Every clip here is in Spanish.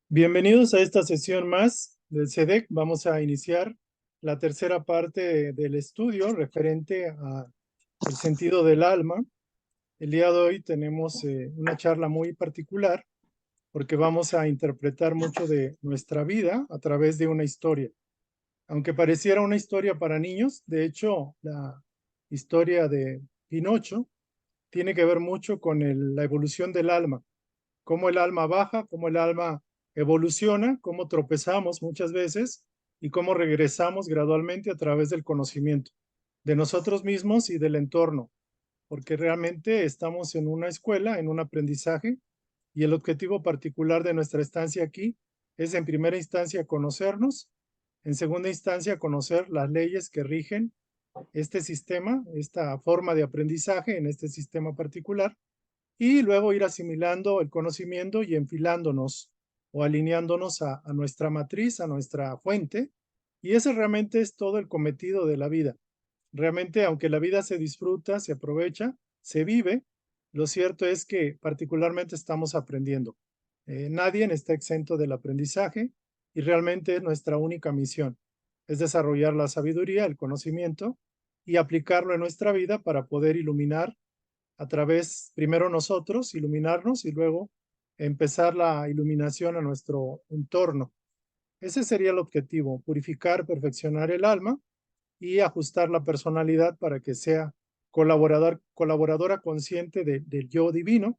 Bienvenidos a esta sesión más del CEDEC. Vamos a iniciar la tercera parte del estudio referente a el sentido del alma. El día de hoy tenemos una charla muy particular porque vamos a interpretar mucho de nuestra vida a través de una historia. Aunque pareciera una historia para niños, de hecho, la historia de Pinocho tiene que ver mucho con la evolución del alma, cómo el alma baja, cómo el alma evoluciona, cómo tropezamos muchas veces y cómo regresamos gradualmente a través del conocimiento de nosotros mismos y del entorno, porque realmente estamos en una escuela, en un aprendizaje, y el objetivo particular de nuestra estancia aquí es en primera instancia conocernos, en segunda instancia conocer las leyes que rigen este sistema, esta forma de aprendizaje en este sistema particular, y luego ir asimilando el conocimiento y enfilándonos o alineándonos a nuestra matriz, a nuestra fuente. Y ese realmente es todo el cometido de la vida. Realmente, aunque la vida se disfruta, se aprovecha, se vive, lo cierto es que particularmente estamos aprendiendo. Nadie está exento del aprendizaje y realmente nuestra única misión es desarrollar la sabiduría, el conocimiento y aplicarlo en nuestra vida para poder iluminar a través, primero nosotros, iluminarnos y luego empezar la iluminación a nuestro entorno. Ese sería el objetivo, purificar, perfeccionar el alma y ajustar la personalidad para que sea colaboradora consciente del yo divino.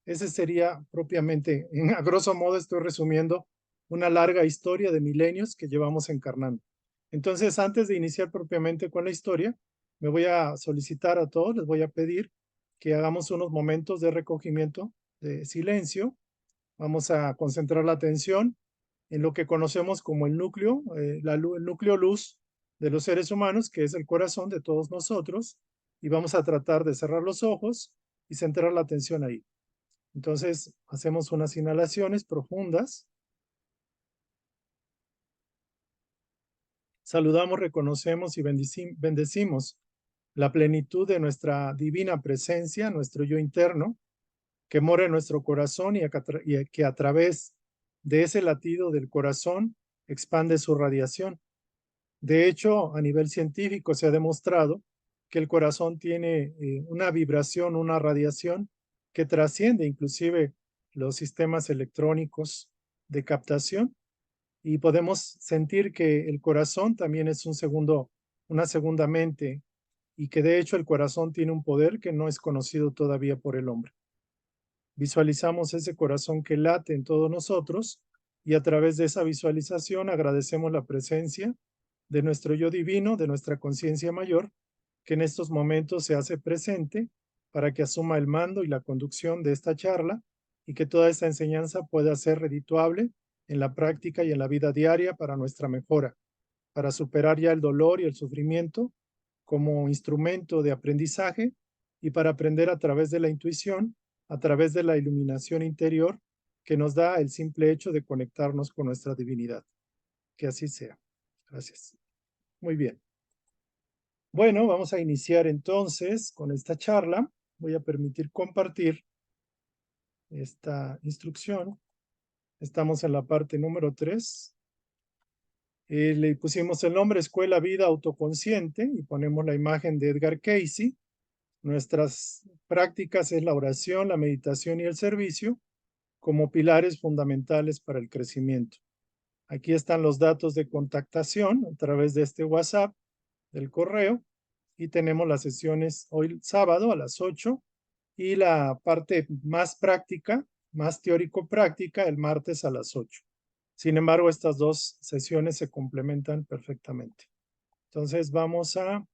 Ese sería propiamente, a grosso modo estoy resumiendo una larga historia de milenios que llevamos encarnando. Entonces, antes de iniciar propiamente con la historia, me voy a solicitar a todos, les voy a pedir que hagamos unos momentos de recogimiento, de silencio. Vamos a concentrar la atención en lo que conocemos como el núcleo, el núcleo luz de los seres humanos, que es el corazón de todos nosotros, y vamos a tratar de cerrar los ojos y centrar la atención ahí. Entonces, hacemos unas inhalaciones profundas, saludamos, reconocemos y bendecimos la plenitud de nuestra divina presencia, nuestro yo interno, que mora en nuestro corazón y que a través de ese latido del corazón expande su radiación. De hecho, a nivel científico se ha demostrado que el corazón tiene una vibración, una radiación que trasciende inclusive los sistemas electrónicos de captación, y podemos sentir que el corazón también es una segunda mente, y que de hecho el corazón tiene un poder que no es conocido todavía por el hombre. Visualizamos ese corazón que late en todos nosotros y a través de esa visualización agradecemos la presencia de nuestro yo divino, de nuestra conciencia mayor, que en estos momentos se hace presente para que asuma el mando y la conducción de esta charla y que toda esta enseñanza pueda ser redituable en la práctica y en la vida diaria para nuestra mejora, para superar ya el dolor y el sufrimiento como instrumento de aprendizaje y para aprender a través de la intuición, a través de la iluminación interior que nos da el simple hecho de conectarnos con nuestra divinidad. Que así sea. Gracias. Muy bien. Bueno, vamos a iniciar entonces con esta charla. Voy a permitir compartir esta instrucción. Estamos en la parte número 3. Le pusimos el nombre Escuela Vida Autoconsciente y ponemos la imagen de Edgar Cayce. Nuestras prácticas es la oración, la meditación y el servicio como pilares fundamentales para el crecimiento. Aquí están los datos de contactación a través de este WhatsApp, del correo, y tenemos las sesiones hoy sábado a las 8 y la parte más práctica, más teórico-práctica, el martes a las 8. Sin embargo, estas dos sesiones se complementan perfectamente. Entonces vamos a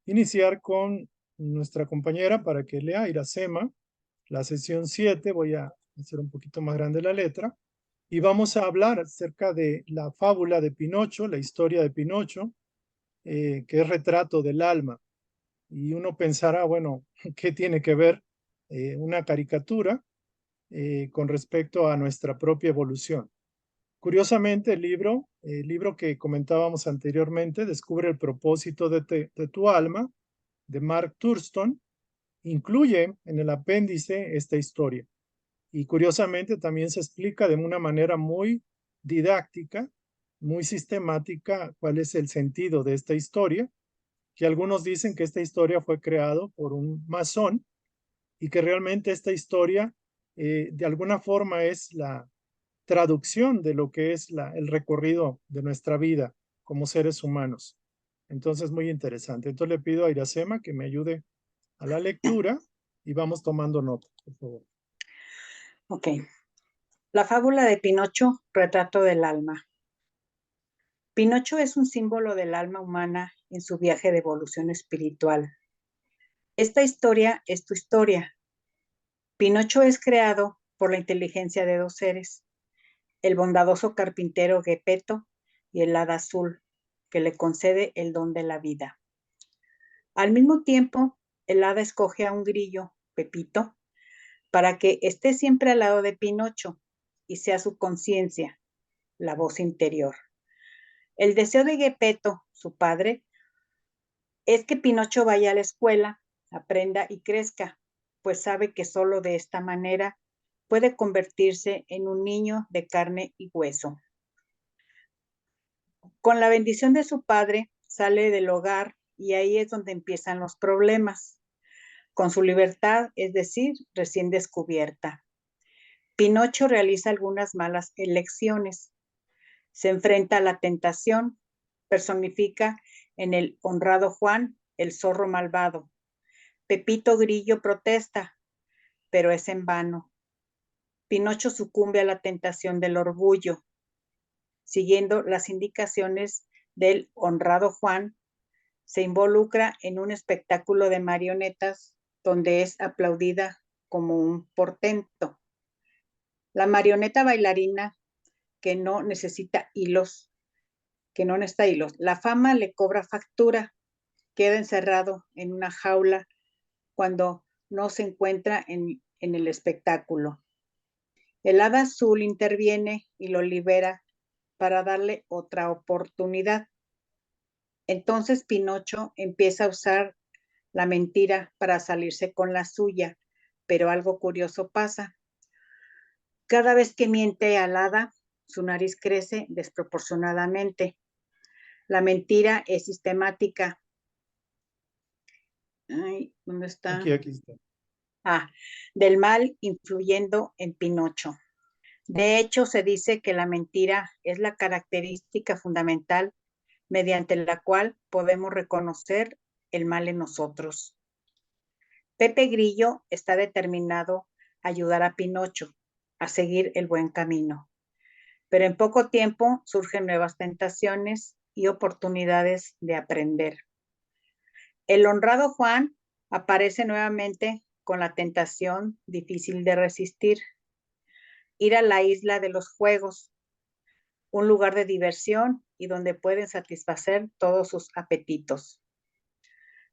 iniciar con nuestra compañera para que lea Iracema, la sesión 7. Voy a hacer un poquito más grande la letra. Y vamos a hablar acerca de la fábula de Pinocho, la historia de Pinocho, que es retrato del alma. Y uno pensará, bueno, ¿qué tiene que ver una caricatura con respecto a nuestra propia evolución? Curiosamente, el libro que comentábamos anteriormente, Descubre el propósito de tu alma, de Mark Thurston, incluye en el apéndice esta historia. Y curiosamente también se explica de una manera muy didáctica, muy sistemática, cuál es el sentido de esta historia, que algunos dicen que esta historia fue creado por un masón y que realmente esta historia de alguna forma es la traducción de lo que es el recorrido de nuestra vida como seres humanos. Entonces, muy interesante. Entonces le pido a Iracema que me ayude a la lectura y vamos tomando nota, por favor. Ok. La fábula de Pinocho, retrato del alma. Pinocho es un símbolo del alma humana en su viaje de evolución espiritual. Esta historia es tu historia. Pinocho es creado por la inteligencia de dos seres, el bondadoso carpintero Gepetto y el hada azul, que le concede el don de la vida. Al mismo tiempo, el hada escoge a un grillo, Pepito, para que esté siempre al lado de Pinocho y sea su conciencia, la voz interior. El deseo de Gepetto, su padre, es que Pinocho vaya a la escuela, aprenda y crezca, pues sabe que solo de esta manera puede convertirse en un niño de carne y hueso. Con la bendición de su padre, sale del hogar y ahí es donde empiezan los problemas. Con su libertad, es decir, recién descubierta. Pinocho realiza algunas malas elecciones. Se enfrenta a la tentación, personifica en el honrado Juan el zorro malvado. Pepito Grillo protesta, pero es en vano. Pinocho sucumbe a la tentación del orgullo. Siguiendo las indicaciones del honrado Juan, se involucra en un espectáculo de marionetas donde es aplaudida como un portento. La marioneta bailarina que no necesita hilos, la fama le cobra factura, queda encerrado en una jaula cuando no se encuentra en el espectáculo. El hada azul interviene y lo libera para darle otra oportunidad. Entonces Pinocho empieza a usar la mentira para salirse con la suya, pero algo curioso pasa. Cada vez que miente al hada, su nariz crece desproporcionadamente. La mentira es sistemática. Ay, ¿dónde está? Aquí está. Del mal influyendo en Pinocho. De hecho, se dice que la mentira es la característica fundamental mediante la cual podemos reconocer el mal en nosotros. Pepe Grillo está determinado a ayudar a Pinocho a seguir el buen camino, pero en poco tiempo surgen nuevas tentaciones y oportunidades de aprender. El honrado Juan aparece nuevamente con la tentación difícil de resistir: ir a la isla de los juegos, un lugar de diversión y donde pueden satisfacer todos sus apetitos.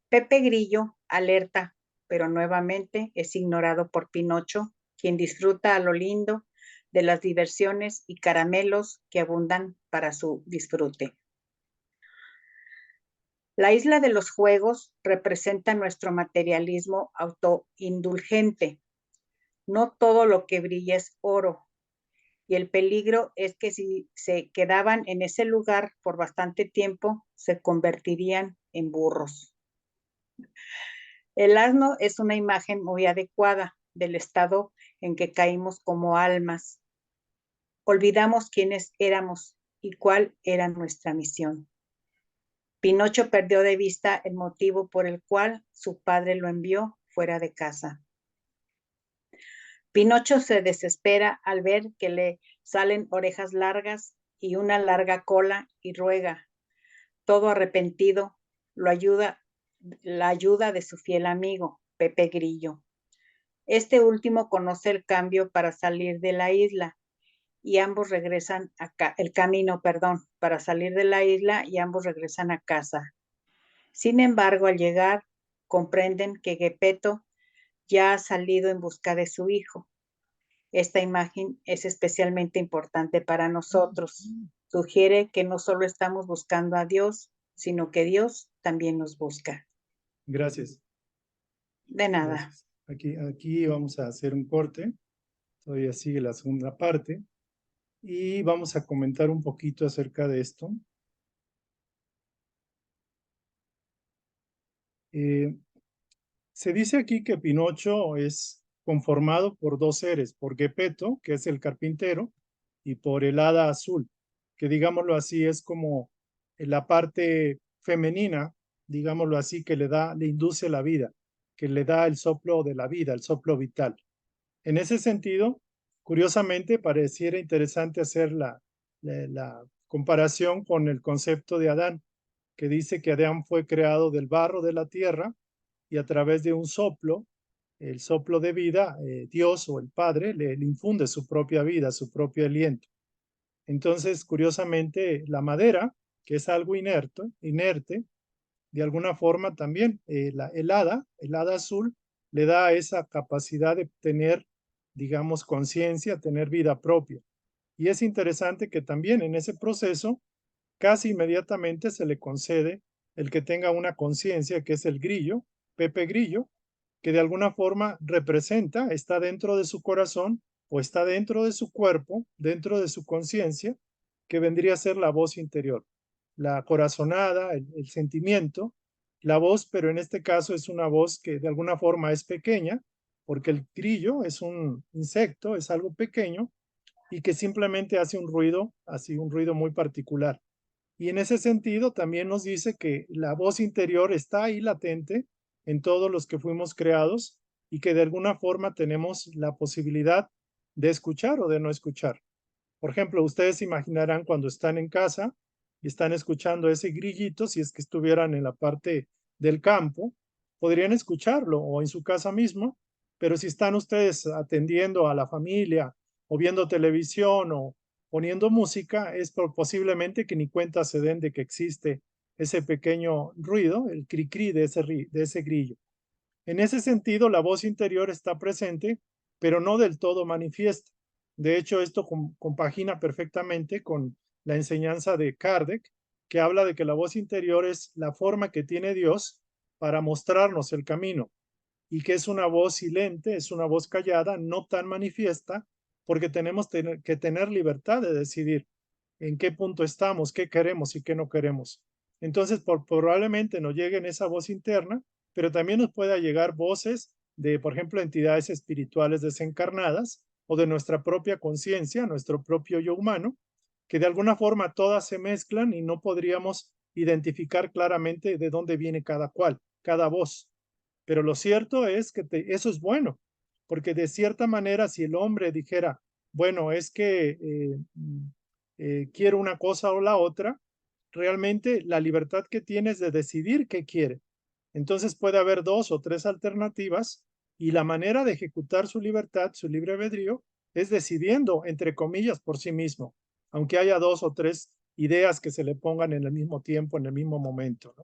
Pepe Grillo alerta, pero nuevamente es ignorado por Pinocho, quien disfruta a lo lindo de las diversiones y caramelos que abundan para su disfrute. La isla de los juegos representa nuestro materialismo autoindulgente. No todo lo que brilla es oro, y el peligro es que si se quedaban en ese lugar por bastante tiempo, se convertirían en burros. El asno es una imagen muy adecuada del estado en que caímos como almas. Olvidamos quiénes éramos y cuál era nuestra misión. Pinocho perdió de vista el motivo por el cual su padre lo envió fuera de casa. Pinocho se desespera al ver que le salen orejas largas y una larga cola y ruega, todo arrepentido, la ayuda de su fiel amigo, Pepe Grillo. Este último conoce el cambio para salir de la isla y ambos regresan para salir de la isla y ambos regresan a casa. Sin embargo, al llegar, comprenden que Gepetto ya ha salido en busca de su hijo. Esta imagen es especialmente importante para nosotros. Sugiere que no solo estamos buscando a Dios, sino que Dios también nos busca. Gracias. De nada. Gracias. Aquí vamos a hacer un corte Todavía sigue la segunda parte y vamos a comentar un poquito acerca de esto. Se dice aquí que Pinocho es conformado por dos seres, por Gepetto, que es el carpintero, y por el hada azul, que digámoslo así es como la parte femenina, digámoslo así, que le induce la vida, que le da el soplo de la vida, el soplo vital. En ese sentido, curiosamente, pareciera interesante hacer la comparación con el concepto de Adán, que dice que Adán fue creado del barro de la tierra y a través de un soplo, el soplo de vida, Dios o el Padre le infunde su propia vida, su propio aliento. Entonces, curiosamente, la madera, que es algo inerte, de alguna forma también el hada azul, le da esa capacidad de tener, digamos, conciencia, tener vida propia. Y es interesante que también en ese proceso, casi inmediatamente se le concede el que tenga una conciencia, que es el grillo, Pepe Grillo, que de alguna forma representa, está dentro de su corazón o está dentro de su cuerpo, dentro de su conciencia, que vendría a ser la voz interior, la corazonada, el sentimiento, la voz, pero en este caso es una voz que de alguna forma es pequeña, porque el grillo es un insecto, es algo pequeño y que simplemente hace un ruido, así un ruido muy particular. Y en ese sentido también nos dice que la voz interior está ahí latente en todos los que fuimos creados y que de alguna forma tenemos la posibilidad de escuchar o de no escuchar. Por ejemplo, ustedes imaginarán cuando están en casa y están escuchando ese grillito, si es que estuvieran en la parte del campo, podrían escucharlo o en su casa mismo, pero si están ustedes atendiendo a la familia o viendo televisión o poniendo música, es posiblemente que ni cuenta se den de que existe ese pequeño ruido, el cri-cri de ese grillo. En ese sentido, la voz interior está presente, pero no del todo manifiesta. De hecho, esto compagina perfectamente con la enseñanza de Kardec, que habla de que la voz interior es la forma que tiene Dios para mostrarnos el camino y que es una voz silente, es una voz callada, no tan manifiesta, porque tenemos que tener libertad de decidir en qué punto estamos, qué queremos y qué no queremos. Entonces, probablemente nos llegue esa voz interna, pero también nos pueda llegar voces de, por ejemplo, entidades espirituales desencarnadas o de nuestra propia conciencia, nuestro propio yo humano, que de alguna forma todas se mezclan y no podríamos identificar claramente de dónde viene cada cual, cada voz. Pero lo cierto es que eso es bueno, porque de cierta manera si el hombre dijera, bueno, es que quiero una cosa o la otra, realmente la libertad que tiene es de decidir qué quiere. Entonces puede haber dos o tres alternativas y la manera de ejecutar su libertad, su libre albedrío, es decidiendo, entre comillas, por sí mismo, aunque haya dos o tres ideas que se le pongan en el mismo tiempo, en el mismo momento, ¿no?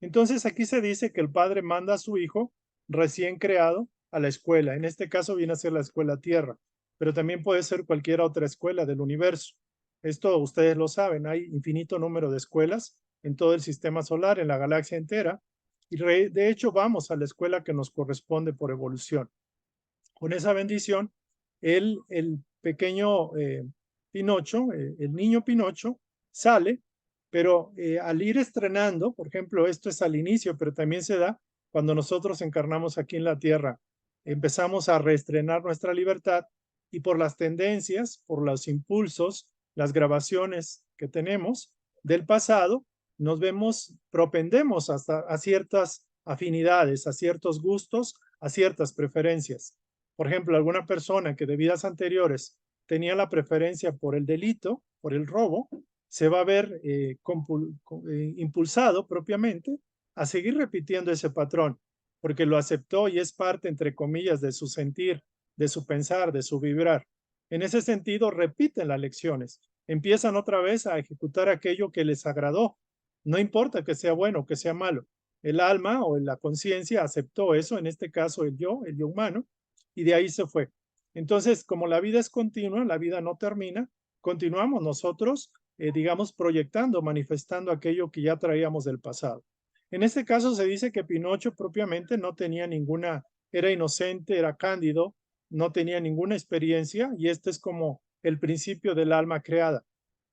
Entonces aquí se dice que el padre manda a su hijo recién creado a la escuela. En este caso viene a ser la escuela Tierra, pero también puede ser cualquier otra escuela del universo. Esto ustedes lo saben, hay infinito número de escuelas en todo el sistema solar, en la galaxia entera, y de hecho vamos a la escuela que nos corresponde por evolución. Con esa bendición, el pequeño Pinocho, el niño Pinocho, sale, pero al ir estrenando, por ejemplo, esto es al inicio, pero también se da cuando nosotros encarnamos aquí en la Tierra, empezamos a reestrenar nuestra libertad y por las tendencias, por los impulsos, las grabaciones que tenemos del pasado, nos vemos, propendemos hasta a ciertas afinidades, a ciertos gustos, a ciertas preferencias. Por ejemplo, alguna persona que de vidas anteriores tenía la preferencia por el delito, por el robo, se va a ver impulsado propiamente a seguir repitiendo ese patrón, porque lo aceptó y es parte, entre comillas, de su sentir, de su pensar, de su vibrar. En ese sentido, repiten las lecciones, empiezan otra vez a ejecutar aquello que les agradó, no importa que sea bueno o que sea malo. El alma o la conciencia aceptó eso, en este caso el yo humano, y de ahí se fue. Entonces, como la vida es continua, la vida no termina, continuamos nosotros, digamos, proyectando, manifestando aquello que ya traíamos del pasado. En este caso se dice que Pinocho propiamente no tenía ninguna, era inocente, era cándido, no tenía ninguna experiencia y este es como el principio del alma creada,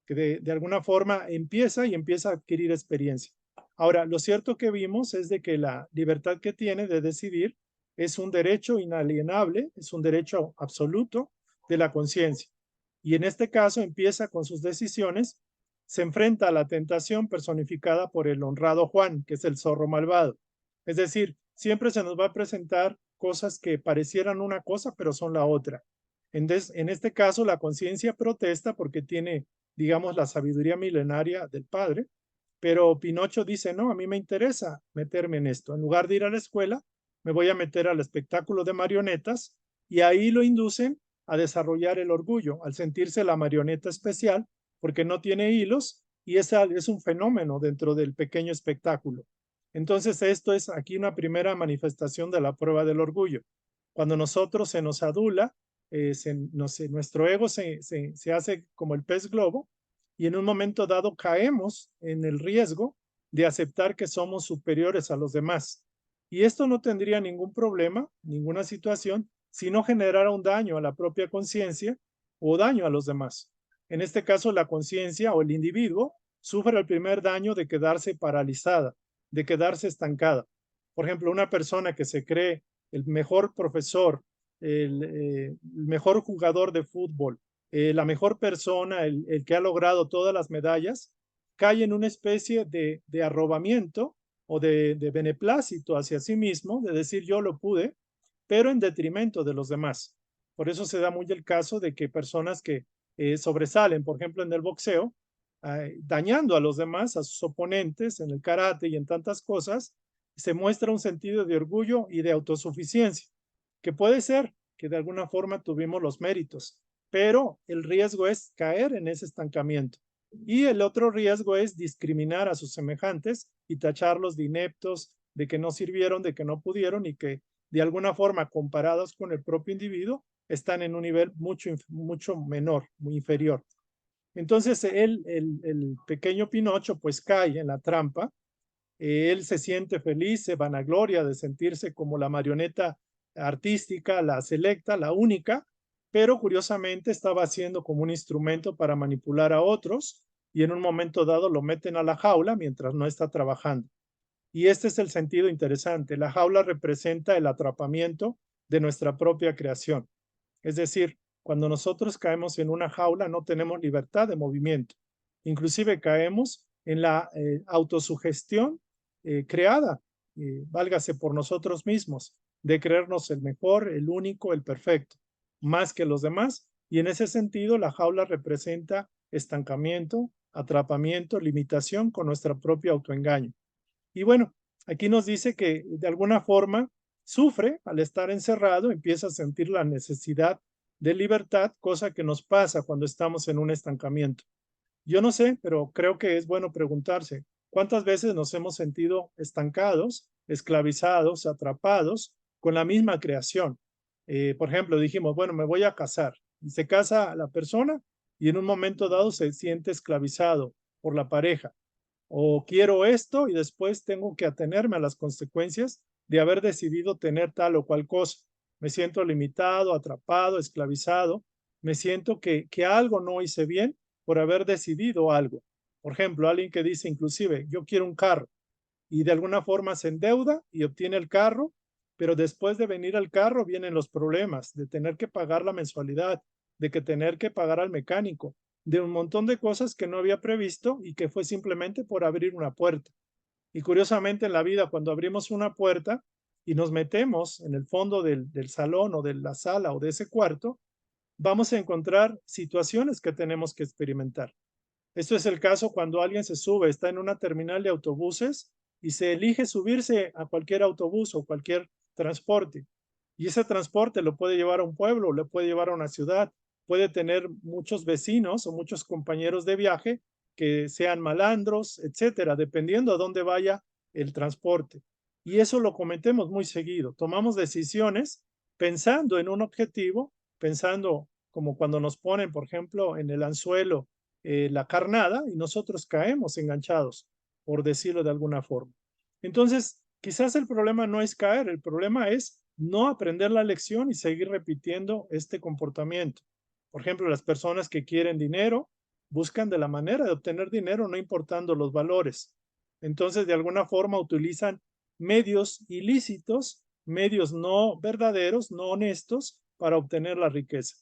que de alguna forma empieza y empieza a adquirir experiencia. Ahora, lo cierto que vimos es de que la libertad que tiene de decidir es un derecho inalienable, es un derecho absoluto de la conciencia. Y en este caso empieza con sus decisiones, se enfrenta a la tentación personificada por el honrado Juan, que es el zorro malvado. Es decir, siempre se nos va a presentar cosas que parecieran una cosa, pero son la otra. En este caso, la conciencia protesta porque tiene, digamos, la sabiduría milenaria del padre, pero Pinocho dice, no, a mí me interesa meterme en esto. En lugar de ir a la escuela, me voy a meter al espectáculo de marionetas y ahí lo inducen a desarrollar el orgullo, al sentirse la marioneta especial, porque no tiene hilos y esa es un fenómeno dentro del pequeño espectáculo. Entonces, esto es aquí una primera manifestación de la prueba del orgullo. Cuando nosotros se nos adula, nuestro ego se hace como el pez globo y en un momento dado caemos en el riesgo de aceptar que somos superiores a los demás. Y esto no tendría ningún problema, ninguna situación, si no generara un daño a la propia conciencia o daño a los demás. En este caso, la conciencia o el individuo sufre el primer daño de quedarse paralizada, de quedarse estancada. Por ejemplo, una persona que se cree el mejor profesor, el mejor jugador de fútbol, la mejor persona, el que ha logrado todas las medallas, cae en una especie de arrobamiento o de beneplácito hacia sí mismo, de decir yo lo pude, pero en detrimento de los demás. Por eso se da muy el caso de que personas que sobresalen, por ejemplo, en el boxeo, dañando a los demás, a sus oponentes, en el karate y en tantas cosas, se muestra un sentido de orgullo y de autosuficiencia, que puede ser que de alguna forma tuvimos los méritos, pero el riesgo es caer en ese estancamiento. Y el otro riesgo es discriminar a sus semejantes y tacharlos de ineptos, de que no sirvieron, de que no pudieron y que de alguna forma comparados con el propio individuo están en un nivel mucho menor, muy inferior. Entonces el pequeño Pinocho pues cae en la trampa, él se siente feliz, se vanagloria de sentirse como la marioneta artística, la selecta, la única, pero curiosamente estaba haciendo como un instrumento para manipular a otros y en un momento dado lo meten a la jaula mientras no está trabajando. Y este es el sentido interesante. La jaula representa el atrapamiento de nuestra propia creación. Es decir, cuando nosotros caemos en una jaula no tenemos libertad de movimiento. Inclusive caemos en la autosugestión creada, válgase por nosotros mismos, de creernos el mejor, el único, el perfecto, más que los demás. Y en ese sentido, la jaula representa estancamiento, atrapamiento, limitación con nuestro propio autoengaño. Y bueno, aquí nos dice que de alguna forma sufre al estar encerrado, empieza a sentir la necesidad de libertad, cosa que nos pasa cuando estamos en un estancamiento. Yo no sé, pero creo que es bueno preguntarse, ¿cuántas veces nos hemos sentido estancados, esclavizados, atrapados con la misma creación? Por ejemplo, dijimos, bueno, me voy a casar. Y se casa la persona y en un momento dado se siente esclavizado por la pareja o quiero esto y después tengo que atenerme a las consecuencias de haber decidido tener tal o cual cosa. Me siento limitado, atrapado, esclavizado. Me siento que algo no hice bien por haber decidido algo. Por ejemplo, alguien que dice inclusive, yo quiero un carro y de alguna forma se endeuda y obtiene el carro, pero después de venir al carro vienen los problemas de tener que pagar la mensualidad, de que tener que pagar al mecánico, de un montón de cosas que no había previsto y que fue simplemente por abrir una puerta. Y curiosamente en la vida, cuando abrimos una puerta y nos metemos en el fondo del salón o de la sala o de ese cuarto, vamos a encontrar situaciones que tenemos que experimentar. Esto es el caso cuando alguien se sube, está en una terminal de autobuses y se elige subirse a cualquier autobús o cualquier transporte. Y ese transporte lo puede llevar a un pueblo, lo puede llevar a una ciudad, puede tener muchos vecinos o muchos compañeros de viaje que sean malandros, etcétera, dependiendo a dónde vaya el transporte. Y eso lo cometemos muy seguido. Tomamos decisiones pensando en un objetivo, pensando como cuando nos ponen, por ejemplo, en el anzuelo la carnada y nosotros caemos enganchados, por decirlo de alguna forma. Entonces, quizás el problema no es caer, el problema es no aprender la lección y seguir repitiendo este comportamiento. Por ejemplo, las personas que quieren dinero buscan de la manera de obtener dinero, no importando los valores. Entonces, de alguna forma utilizan medios ilícitos, medios no verdaderos, no honestos, para obtener la riqueza.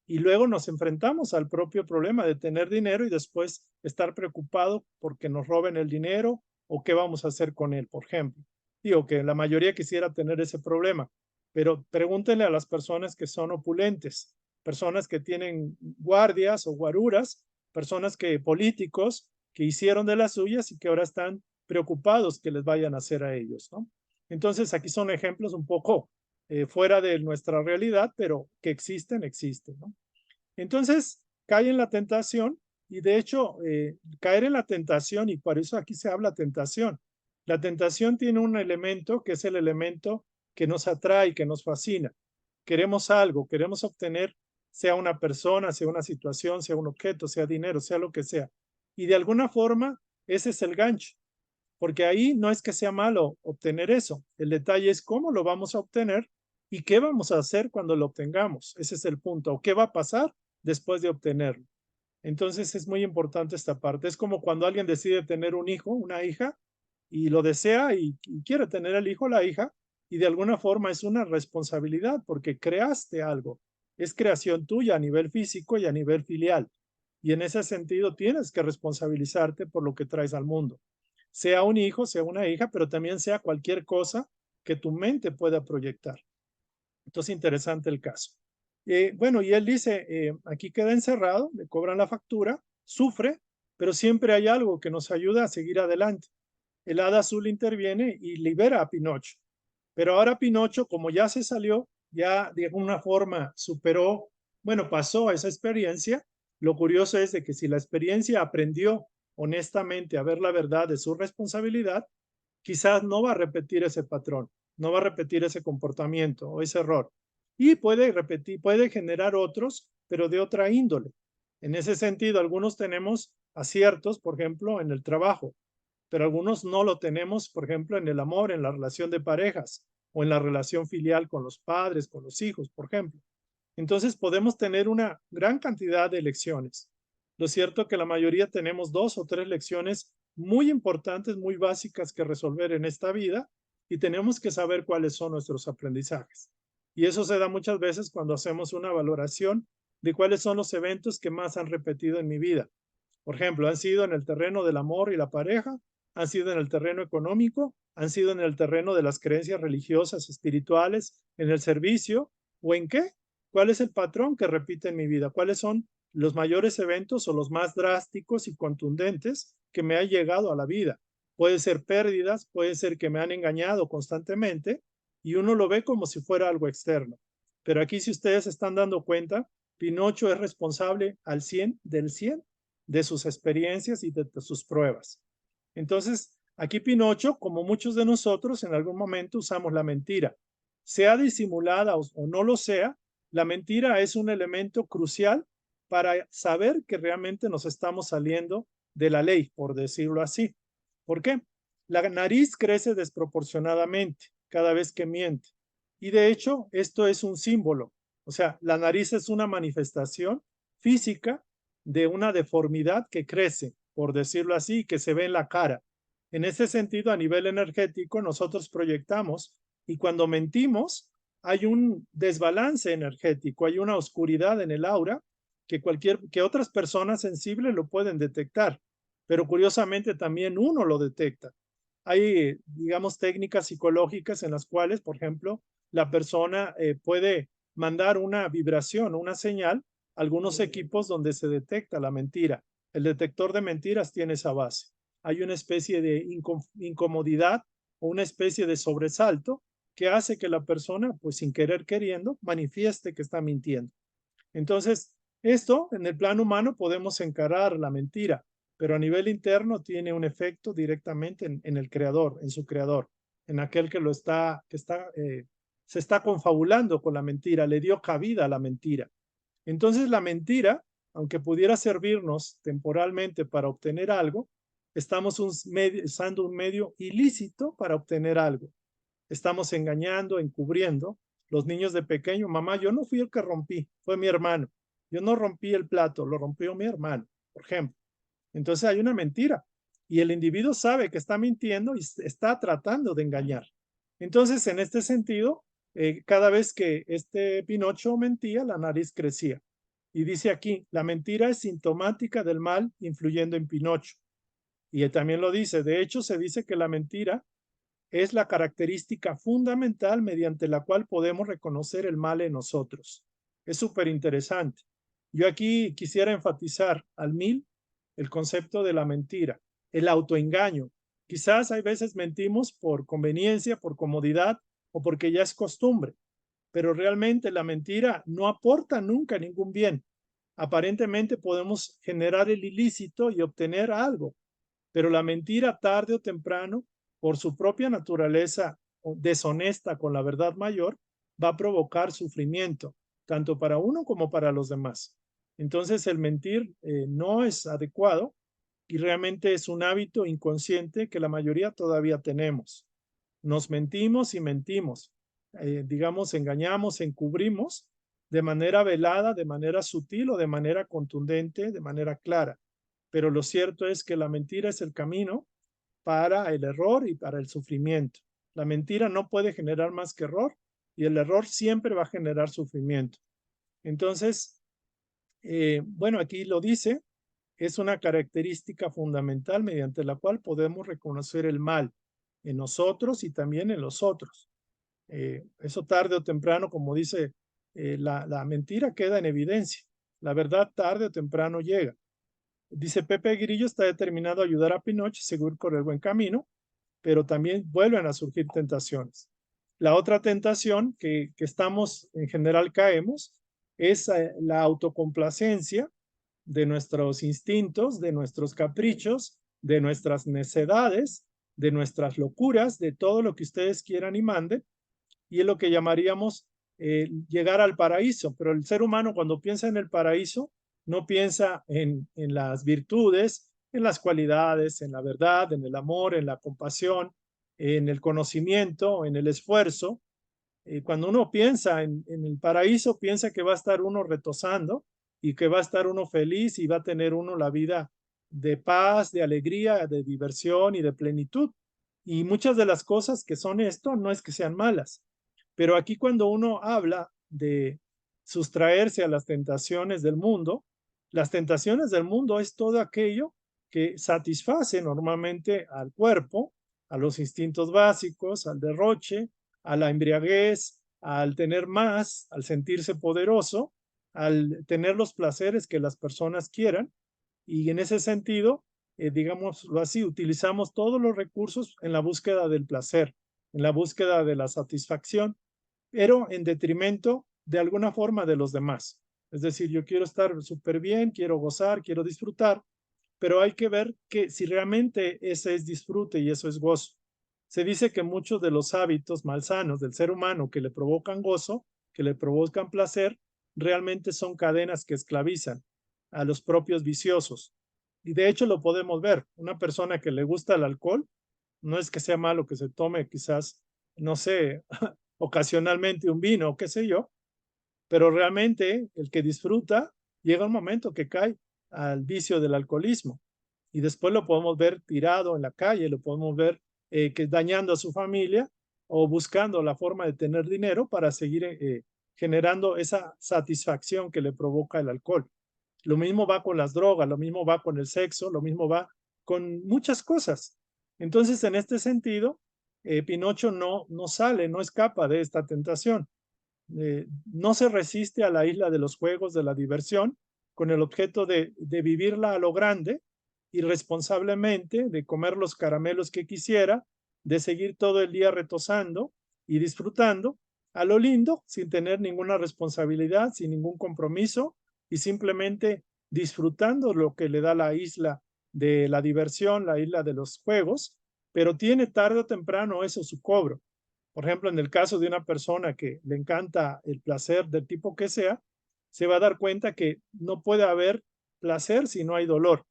Y luego nos enfrentamos al propio problema de tener dinero y después estar preocupado porque nos roben el dinero o qué vamos a hacer con él, por ejemplo. Digo que la mayoría quisiera tener ese problema, pero pregúntenle a las personas que son opulentes, personas que tienen guardias o guaruras, personas que políticos que hicieron de las suyas y que ahora están preocupados que les vayan a hacer a ellos, ¿no? Entonces aquí son ejemplos un poco fuera de nuestra realidad, pero que existen, existen, ¿no? Entonces, cae en la tentación y de hecho, caer en la tentación, y por eso aquí se habla tentación. La tentación tiene un elemento que es el elemento que nos atrae, que nos fascina. Queremos algo, queremos obtener, sea una persona, sea una situación, sea un objeto, sea dinero, sea lo que sea. Y de alguna forma, ese es el gancho, porque ahí no es que sea malo obtener eso. El detalle es cómo lo vamos a obtener y qué vamos a hacer cuando lo obtengamos. Ese es el punto. ¿O qué va a pasar después de obtenerlo? Entonces es muy importante esta parte. Es como cuando alguien decide tener un hijo, una hija, y lo desea y quiere tener el hijo o la hija, y de alguna forma es una responsabilidad porque creaste algo. Es creación tuya a nivel físico y a nivel filial. Y en ese sentido tienes que responsabilizarte por lo que traes al mundo. Sea un hijo, sea una hija, pero también sea cualquier cosa que tu mente pueda proyectar. Entonces, interesante el caso. Bueno, y él dice, aquí queda encerrado, le cobran la factura, sufre, pero siempre hay algo que nos ayuda a seguir adelante. El hada azul interviene y libera a Pinocho. Pero ahora Pinocho, como ya se salió, ya de alguna forma superó, bueno, pasó esa experiencia. Lo curioso es de que si la experiencia aprendió honestamente a ver la verdad de su responsabilidad, quizás no va a repetir ese patrón, no va a repetir ese comportamiento o ese error. Y puede repetir, puede generar otros, pero de otra índole. En ese sentido, algunos tenemos aciertos, por ejemplo, en el trabajo, pero algunos no lo tenemos, por ejemplo, en el amor, en la relación de parejas o en la relación filial con los padres, con los hijos, por ejemplo. Entonces podemos tener una gran cantidad de lecciones. Lo cierto es que la mayoría tenemos 2 o 3 lecciones muy importantes, muy básicas que resolver en esta vida y tenemos que saber cuáles son nuestros aprendizajes. Y eso se da muchas veces cuando hacemos una valoración de cuáles son los eventos que más han repetido en mi vida. Por ejemplo, han sido en el terreno del amor y la pareja, han sido en el terreno económico, han sido en el terreno de las creencias religiosas, espirituales, en el servicio o en qué. ¿Cuál es el patrón que repite en mi vida? ¿Cuáles son los mayores eventos o los más drásticos y contundentes que me han llegado a la vida? Puede ser pérdidas, puede ser que me han engañado constantemente y uno lo ve como si fuera algo externo. Pero aquí, si ustedes se están dando cuenta, Pinocho es responsable al 100 del 100 de sus experiencias y de sus pruebas. Entonces, aquí Pinocho, como muchos de nosotros, en algún momento usamos la mentira. Sea disimulada o no lo sea, la mentira es un elemento crucial para saber que realmente nos estamos saliendo de la ley, por decirlo así. ¿Por qué? La nariz crece desproporcionadamente cada vez que miente. Y de hecho, esto es un símbolo. O sea, la nariz es una manifestación física de una deformidad que crece, por decirlo así, que se ve en la cara. En ese sentido, a nivel energético, nosotros proyectamos y cuando mentimos, hay un desbalance energético, hay una oscuridad en el aura que otras personas sensibles lo pueden detectar, pero curiosamente también uno lo detecta. Hay, digamos, técnicas psicológicas en las cuales, por ejemplo, la persona puede mandar una vibración, una señal, algunos equipos donde se detecta la mentira. El detector de mentiras tiene esa base. Hay una especie de incomodidad o una especie de sobresalto que hace que la persona, pues sin querer queriendo, manifieste que está mintiendo. Entonces, esto en el plano humano podemos encarar la mentira, pero a nivel interno tiene un efecto directamente en el creador, en su creador, en aquel que se está confabulando con la mentira, le dio cabida a la mentira. Entonces la mentira, aunque pudiera servirnos temporalmente para obtener algo, estamos usando un medio ilícito para obtener algo. estamos engañando, encubriendo. Los niños de pequeño, mamá, yo no fui el que rompí, fue mi hermano. Yo no rompí el plato, lo rompió mi hermano, por ejemplo. Entonces hay una mentira y el individuo sabe que está mintiendo y está tratando de engañar. Entonces, en este sentido, cada vez que este Pinocho mentía, la nariz crecía. Y dice aquí, la mentira es sintomática del mal influyendo en Pinocho. Y él también lo dice, de hecho se dice que la mentira es la característica fundamental mediante la cual podemos reconocer el mal en nosotros. Es súper interesante. Yo aquí quisiera enfatizar al mil el concepto de la mentira, el autoengaño. Quizás hay veces mentimos por conveniencia, por comodidad o porque ya es costumbre, pero realmente la mentira no aporta nunca ningún bien. Aparentemente podemos generar el ilícito y obtener algo, pero la mentira tarde o temprano, por su propia naturaleza deshonesta con la verdad mayor, va a provocar sufrimiento, tanto para uno como para los demás. Entonces el mentir no es adecuado y realmente es un hábito inconsciente que la mayoría todavía tenemos. Nos mentimos y mentimos, digamos, engañamos, encubrimos de manera velada, de manera sutil o de manera contundente, de manera clara. Pero lo cierto es que la mentira es el camino para el error y para el sufrimiento. La mentira no puede generar más que error y el error siempre va a generar sufrimiento. Entonces, bueno, aquí lo dice, es una característica fundamental mediante la cual podemos reconocer el mal en nosotros y también en los otros. Eso tarde o temprano, como dice, la mentira queda en evidencia. La verdad tarde o temprano llega. Dice Pepe Grillo está determinado a ayudar a Pinocho a seguir por el buen camino, pero también vuelven a surgir tentaciones. La otra tentación que estamos, en general caemos, es la autocomplacencia de nuestros instintos, de nuestros caprichos, de nuestras necedades, de nuestras locuras, de todo lo que ustedes quieran y manden, y es lo que llamaríamos llegar al paraíso. Pero el ser humano cuando piensa en el paraíso, no piensa en las virtudes, en las cualidades, en la verdad, en el amor, en la compasión, en el conocimiento, en el esfuerzo. Cuando uno piensa en el paraíso, piensa que va a estar uno retozando y que va a estar uno feliz y va a tener uno la vida de paz, de alegría, de diversión y de plenitud. Y muchas de las cosas que son esto no es que sean malas, pero aquí cuando uno habla de sustraerse a las tentaciones del mundo, las tentaciones del mundo es todo aquello que satisface normalmente al cuerpo, a los instintos básicos, al derroche, a la embriaguez, al tener más, al sentirse poderoso, al tener los placeres que las personas quieran. Y en ese sentido, digámoslo así, utilizamos todos los recursos en la búsqueda del placer, en la búsqueda de la satisfacción, pero en detrimento de alguna forma de los demás. Es decir, yo quiero estar súper bien, quiero gozar, quiero disfrutar, pero hay que ver que si realmente ese es disfrute y eso es gozo. Se dice que muchos de los hábitos malsanos del ser humano que le provocan gozo, que le provocan placer, realmente son cadenas que esclavizan a los propios viciosos. Y de hecho lo podemos ver. Una persona que le gusta el alcohol, no es que sea malo que se tome quizás, no sé, ocasionalmente un vino o qué sé yo, pero realmente el que disfruta llega un momento que cae al vicio del alcoholismo y después lo podemos ver tirado en la calle, lo podemos ver que dañando a su familia o buscando la forma de tener dinero para seguir generando esa satisfacción que le provoca el alcohol. Lo mismo va con las drogas, lo mismo va con el sexo, lo mismo va con muchas cosas. Entonces, en este sentido, Pinocho no sale, no escapa de esta tentación. No se resiste a la isla de los juegos, de la diversión, con el objeto de vivirla a lo grande, irresponsablemente, de comer los caramelos que quisiera, de seguir todo el día retosando y disfrutando a lo lindo, sin tener ninguna responsabilidad, sin ningún compromiso y simplemente disfrutando lo que le da la isla de la diversión, la isla de los juegos, pero tiene tarde o temprano eso su cobro. Por ejemplo, en el caso de una persona que le encanta el placer del tipo que sea, se va a dar cuenta que no puede haber placer si no hay dolor.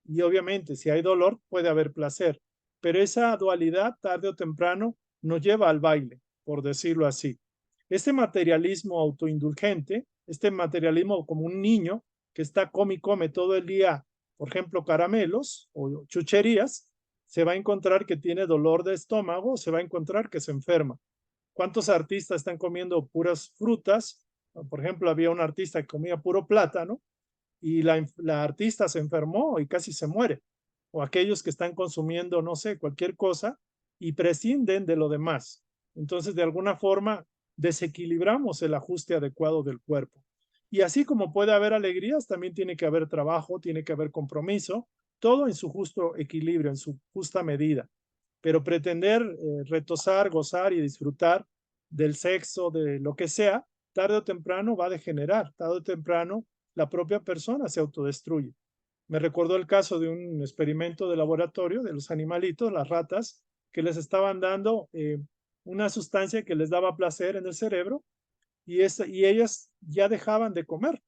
Y obviamente, si hay dolor, puede haber placer. Pero esa dualidad, tarde o temprano, nos lleva al baile, por decirlo así. Este materialismo autoindulgente, este materialismo como un niño que está come y come todo el día, por ejemplo, caramelos o chucherías, se va a encontrar que tiene dolor de estómago, se va a encontrar que se enferma. ¿Cuántos artistas están comiendo puras frutas? Por ejemplo, había un artista que comía puro plátano y la artista se enfermó y casi se muere. O aquellos que están consumiendo, no sé, cualquier cosa y prescinden de lo demás. Entonces, de alguna forma, desequilibramos el ajuste adecuado del cuerpo. Y así como puede haber alegrías, también tiene que haber trabajo, tiene que haber compromiso, todo en su justo equilibrio, en su justa medida. Pero pretender retosar, gozar y disfrutar del sexo, de lo que sea, tarde o temprano va a degenerar, tarde o temprano la propia persona se autodestruye. Me recordó el caso de un experimento de laboratorio de los animalitos, las ratas, que les estaban dando una sustancia que les daba placer en el cerebro y ellas ya dejaban de comer.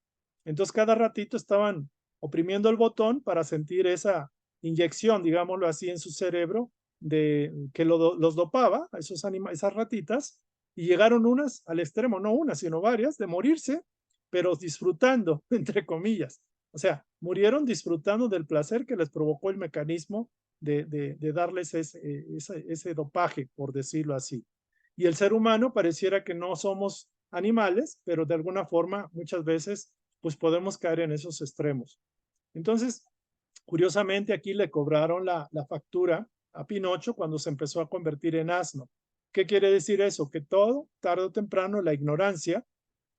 Entonces cada ratito estaban oprimiendo el botón para sentir esa inyección, digámoslo así, en su cerebro de que los dopaba a esas ratitas y llegaron unas al extremo, no unas, sino varias, de morirse, pero disfrutando, entre comillas. O sea, murieron disfrutando del placer que les provocó el mecanismo de darles ese dopaje, por decirlo así. Y el ser humano pareciera que no somos animales, pero de alguna forma muchas veces pues podemos caer en esos extremos. Entonces, curiosamente aquí le cobraron la factura a Pinocho cuando se empezó a convertir en asno. ¿Qué quiere decir eso? Que todo, tarde o temprano, la ignorancia,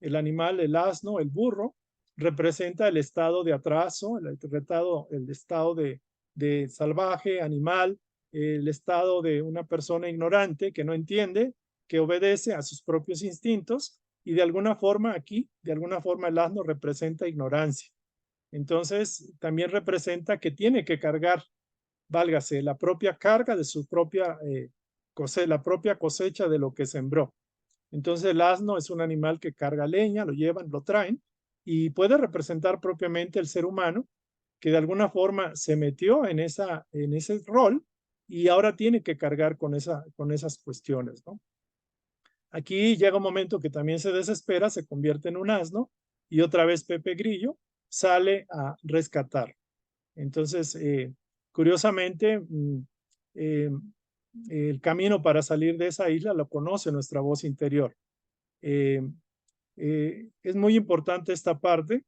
el animal, el asno, el burro, representa el estado de atraso, el estado de salvaje, animal, el estado de una persona ignorante que no entiende, que obedece a sus propios instintos y de alguna forma aquí, de alguna forma el asno representa ignorancia. Entonces también representa que tiene que cargar, válgase, la propia carga de su propia la propia cosecha de lo que sembró. Entonces el asno es un animal que carga leña, lo llevan, lo traen y puede representar propiamente el ser humano que de alguna forma se metió en ese rol y ahora tiene que cargar con esas cuestiones, ¿no? Aquí llega un momento que también se desespera, se convierte en un asno y otra vez Pepe Grillo sale a rescatar. Entonces, curiosamente, eh, el camino para salir de esa isla lo conoce nuestra voz interior. Es muy importante esta parte.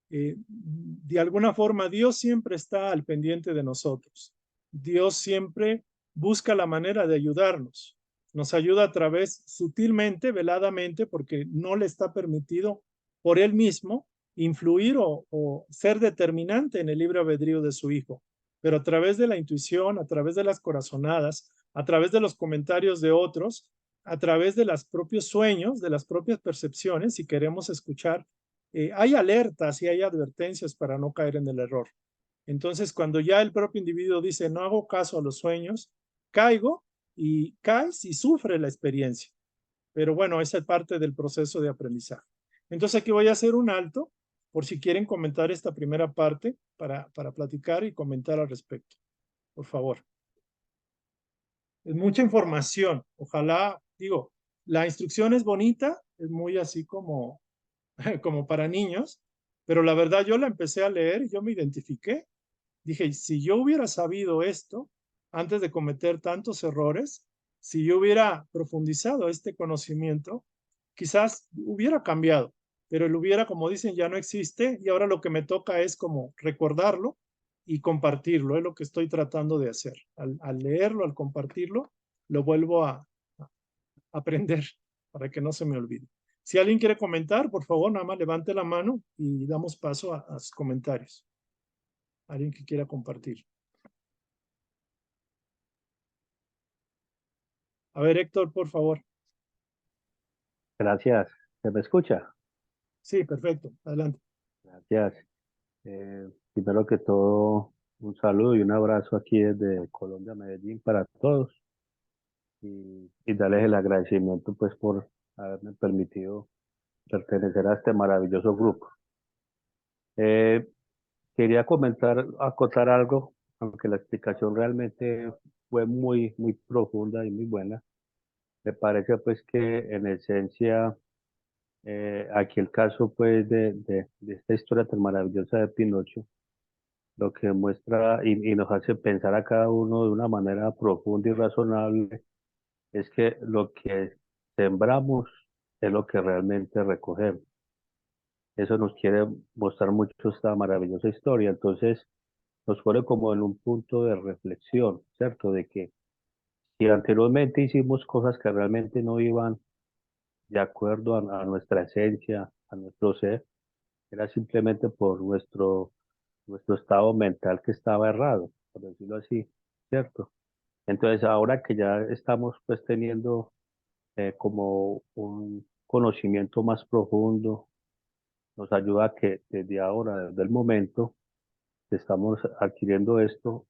De alguna forma, Dios siempre está al pendiente de nosotros. Dios siempre busca la manera de ayudarnos. Nos ayuda a través, sutilmente, veladamente, porque no le está permitido por él mismo influir o ser determinante en el libre albedrío de su hijo. Pero a través de la intuición, a través de las corazonadas, a través de los comentarios de otros, a través de los propios sueños, de las propias percepciones, si queremos escuchar, hay alertas y hay advertencias para no caer en el error. Entonces, cuando ya el propio individuo dice, no hago caso a los sueños, caigo y caes y sufre la experiencia. Pero bueno, esa es parte del proceso de aprendizaje. Entonces aquí voy a hacer un alto por si quieren comentar esta primera parte para platicar y comentar al respecto. Por favor. Es mucha información. Ojalá, digo, la instrucción es bonita, es muy así como, como para niños, pero la verdad yo la empecé a leer y yo me identifiqué. Dije, si yo hubiera sabido esto antes de cometer tantos errores, si yo hubiera profundizado este conocimiento, quizás hubiera cambiado, pero el hubiera, como dicen, ya no existe y ahora lo que me toca es como recordarlo y compartirlo, es lo que estoy tratando de hacer. Al leerlo, al compartirlo, lo vuelvo a aprender para que no se me olvide. Si alguien quiere comentar, por favor, nada más levante la mano y damos paso a sus comentarios. Alguien que quiera compartir. A ver, Héctor, por favor. Gracias. ¿Se me escucha? Sí, perfecto. Adelante. Gracias. Primero que todo, un saludo y un abrazo aquí desde Colombia, Medellín, para todos. Y darles el agradecimiento pues por haberme permitido pertenecer a este maravilloso grupo. Eh, Quería acotar algo, aunque la explicación realmente fue muy profunda y muy buena. Me parece pues que en esencia aquí el caso pues de esta historia tan maravillosa de Pinocho, lo que muestra y nos hace pensar a cada uno de una manera profunda y razonable es que lo que sembramos es lo que realmente recogemos. Eso nos quiere mostrar mucho esta maravillosa historia. Entonces nos pone como en un punto de reflexión, ¿cierto? De que si anteriormente hicimos cosas que realmente no iban de acuerdo a nuestra esencia, a nuestro ser, era simplemente por nuestro estado mental que estaba errado, por decirlo así, ¿cierto? Entonces, ahora que ya estamos pues teniendo como un conocimiento más profundo, nos ayuda a que desde ahora, desde el momento que estamos adquiriendo esto,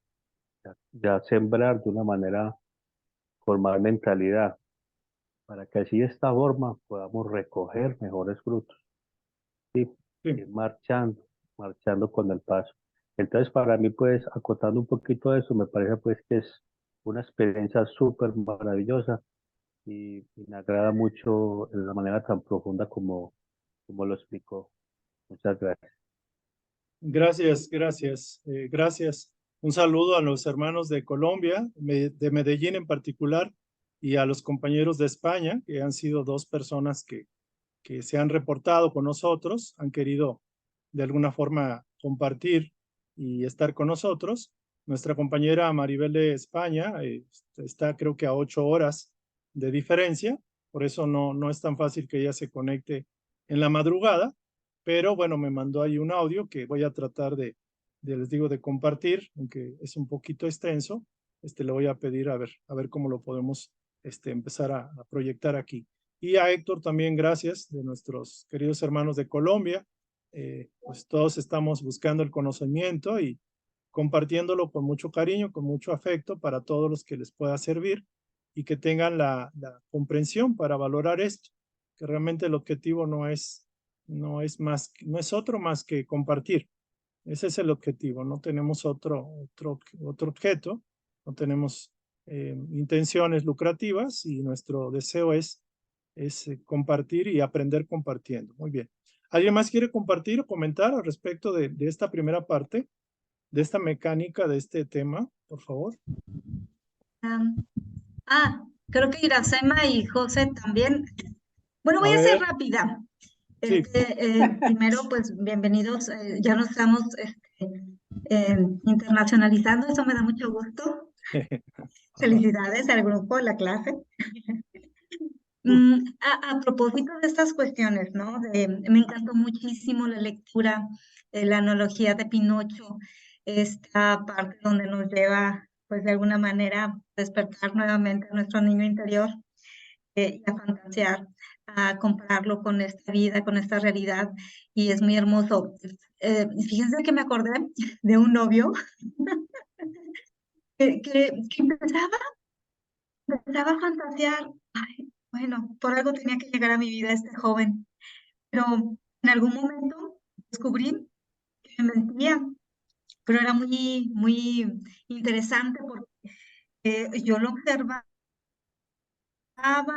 ya sembrar de una manera, formar mentalidad, para que así de esta forma podamos recoger mejores frutos, ¿sí? Sí. Ir marchando con el paso. Entonces, para mí, pues, acotando un poquito eso, me parece pues que es una experiencia súper maravillosa y me agrada mucho de la manera tan profunda como lo explicó. Muchas gracias. Gracias, gracias, gracias. Un saludo a los hermanos de Colombia, de Medellín en particular, y a los compañeros de España, que han sido dos personas que se han reportado con nosotros, han querido de alguna forma compartir y estar con nosotros. Nuestra compañera Maribel de España está creo que a 8 horas de diferencia, por eso no es tan fácil que ella se conecte en la madrugada, pero bueno, me mandó ahí un audio que voy a tratar les digo, de compartir, aunque es un poquito extenso. Le voy a pedir a ver cómo lo podemos empezar a proyectar aquí. Y a Héctor también, gracias, de nuestros queridos hermanos de Colombia. Pues todos estamos buscando el conocimiento y compartiéndolo con mucho cariño, con mucho afecto para todos los que les pueda servir y que tengan la comprensión para valorar esto, que realmente el objetivo no es otro más que compartir. Ese es el objetivo, no tenemos otro objeto, no tenemos intenciones lucrativas y nuestro deseo es compartir y aprender compartiendo. Muy bien. ¿Alguien más quiere compartir o comentar al respecto de esta primera parte, de esta mecánica, de este tema, por favor? Creo que Iracema y José también. Bueno, voy A a ser ver, rápida. sí. Primero, pues bienvenidos. Ya nos estamos internacionalizando, eso me da mucho gusto. Felicidades al grupo, a la clase. A propósito de estas cuestiones, ¿no? Me encantó muchísimo la lectura, la analogía de Pinocho, esta parte donde nos lleva, pues de alguna manera, a despertar nuevamente a nuestro niño interior y a fantasear, a compararlo con esta vida, con esta realidad, y es muy hermoso. Fíjense que me acordé de un novio que empezaba a fantasear. Ay, bueno, por algo tenía que llegar a mi vida este joven, pero en algún momento descubrí que me mentía, pero era muy, muy interesante porque yo lo observaba,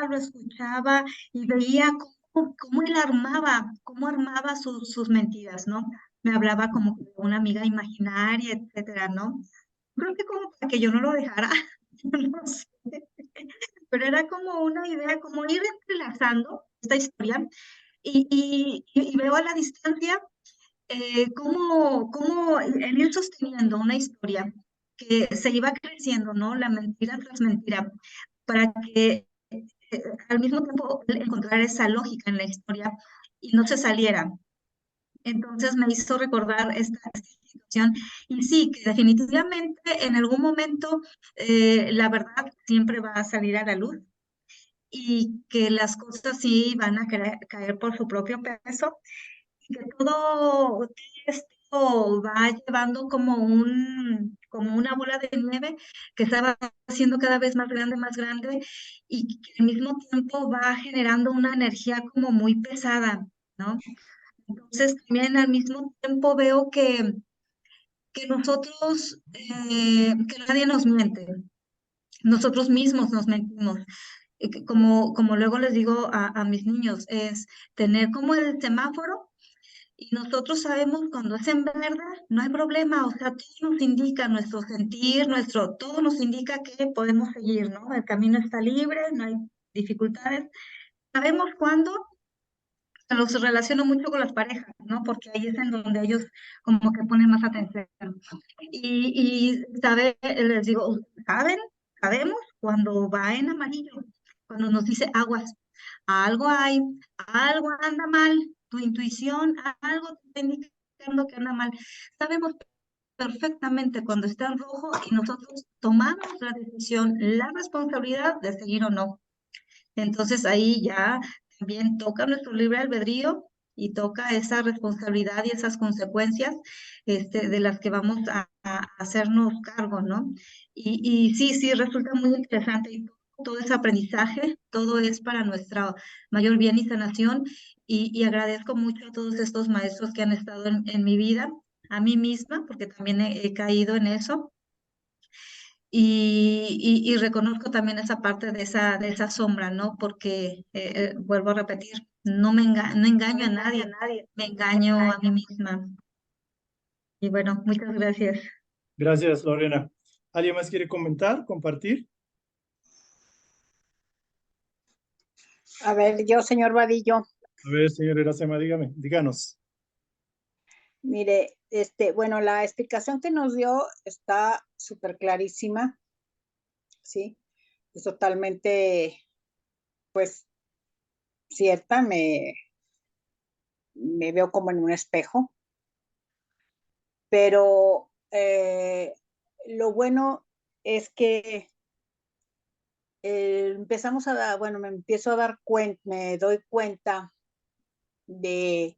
lo escuchaba y veía cómo él cómo armaba sus mentiras, ¿no? Me hablaba como de una amiga imaginaria, etcétera, ¿no? Creo que como para que yo no lo dejara, no sé, pero era como una idea, como ir entrelazando esta historia y veo a la distancia cómo el ir sosteniendo una historia que se iba creciendo, ¿no? La mentira tras mentira, para que al mismo tiempo él encontrar esa lógica en la historia y no se saliera. Entonces me hizo recordar esta situación y sí, que definitivamente en algún momento la verdad siempre va a salir a la luz y que las cosas sí van a caer por su propio peso y que todo esto va llevando como una bola de nieve que se va haciendo cada vez más grande y que al mismo tiempo va generando una energía como muy pesada, ¿no? Entonces también al mismo tiempo veo que nosotros, que nadie nos miente, nosotros mismos nos mentimos. como luego les digo a mis niños, es tener como el semáforo y nosotros sabemos cuando es en verde, no hay problema, o sea, todo nos indica nuestro sentir, todo nos indica que podemos seguir, ¿no? El camino está libre, no hay dificultades. Sabemos cuándo, los relaciono mucho con las parejas, ¿no? Porque ahí es en donde ellos como que ponen más atención. Les digo, sabemos cuando va en amarillo, cuando nos dice aguas, algo hay, algo anda mal, tu intuición, algo te está indicando que anda mal. Sabemos perfectamente cuando está en rojo y nosotros tomamos la decisión, la responsabilidad de seguir o no. Entonces ahí ya también toca nuestro libre albedrío y toca esa responsabilidad y esas consecuencias de las que vamos a hacernos cargo, ¿no? Y sí, resulta muy interesante y todo ese aprendizaje, todo es para nuestra mayor bien y sanación y agradezco mucho a todos estos maestros que han estado en mi vida, a mí misma, porque también he caído en eso y reconozco también esa parte de esa sombra, ¿no? Porque, vuelvo a repetir, no engaño a nadie, me engaño a mí misma. Y bueno, muchas gracias. Gracias, Lorena. ¿Alguien más quiere comentar, compartir? A ver, yo, señor Vadillo, A ver, señor Iracema, díganos. mire, bueno, la explicación que nos dio está súper clarísima, ¿sí? Es totalmente, pues, cierta, me veo como en un espejo, pero lo bueno es que empezamos a dar, bueno, me empiezo a dar cuenta, me doy cuenta de,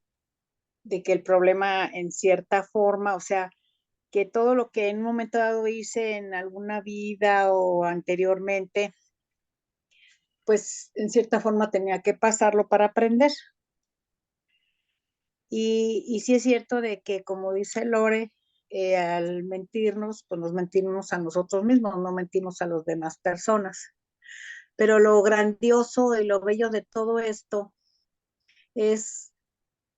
de que el problema en cierta forma, o sea, que todo lo que en un momento dado hice en alguna vida o anteriormente, pues en cierta forma tenía que pasarlo para aprender. Y sí es cierto de que, como dice Lore, al mentirnos, pues nos mentimos a nosotros mismos, no mentimos a las demás personas. Pero lo grandioso y lo bello de todo esto es,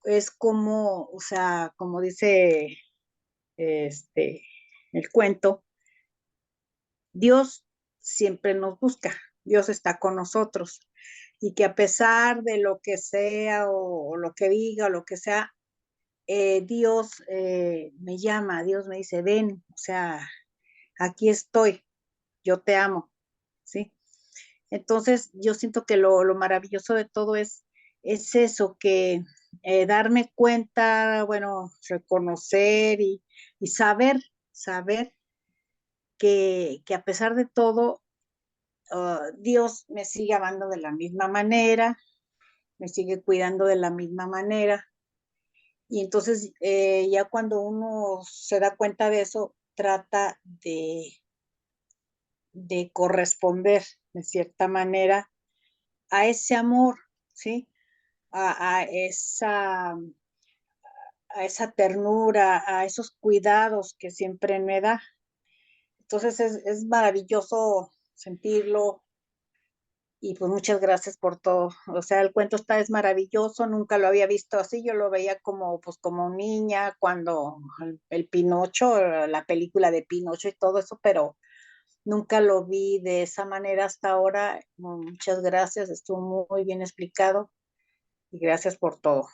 es como, o sea, como dice este, el cuento, Dios siempre nos busca, Dios está con nosotros y que a pesar de lo que sea o lo que diga o lo que sea, Dios me llama, Dios me dice, ven, o sea, aquí estoy, yo te amo, ¿sí? Entonces, yo siento que lo maravilloso de todo es eso, que darme cuenta, bueno, reconocer y saber que a pesar de todo, Dios me sigue amando de la misma manera, me sigue cuidando de la misma manera. Y entonces, ya cuando uno se da cuenta de eso, trata de corresponder de cierta manera a ese amor, ¿sí? A esa ternura, a esos cuidados que siempre me da. Entonces es maravilloso sentirlo y pues muchas gracias por todo. O sea, el cuento es maravilloso, nunca lo había visto así, yo lo veía como pues como niña cuando el Pinocho, la película de Pinocho y todo eso, pero nunca lo vi de esa manera hasta ahora. Muchas gracias, estuvo muy bien explicado y gracias por todo.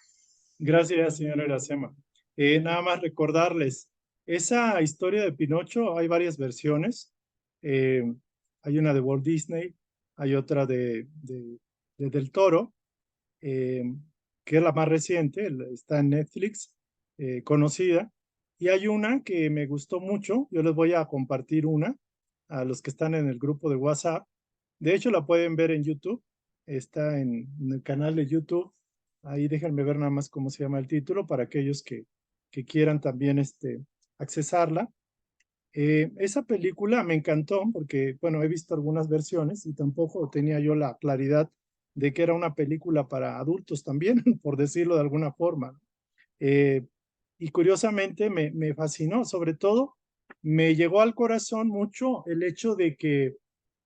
Gracias, señora Iracema. Nada más recordarles, esa historia de Pinocho, hay varias versiones. Eh, hay una de Walt Disney, hay otra de Del Toro, eh, que es la más reciente, está en Netflix, conocida. Y hay una que me gustó mucho, yo les voy a compartir una a los que están en el grupo de WhatsApp. De hecho, la pueden ver en YouTube, está en el canal de YouTube. Ahí déjenme ver nada más cómo se llama el título para aquellos que quieran también accesarla. Esa película me encantó porque, bueno, he visto algunas versiones y tampoco tenía yo la claridad de que era una película para adultos también, por decirlo de alguna forma. Eh, y curiosamente me fascinó, sobre todo me llegó al corazón mucho el hecho de que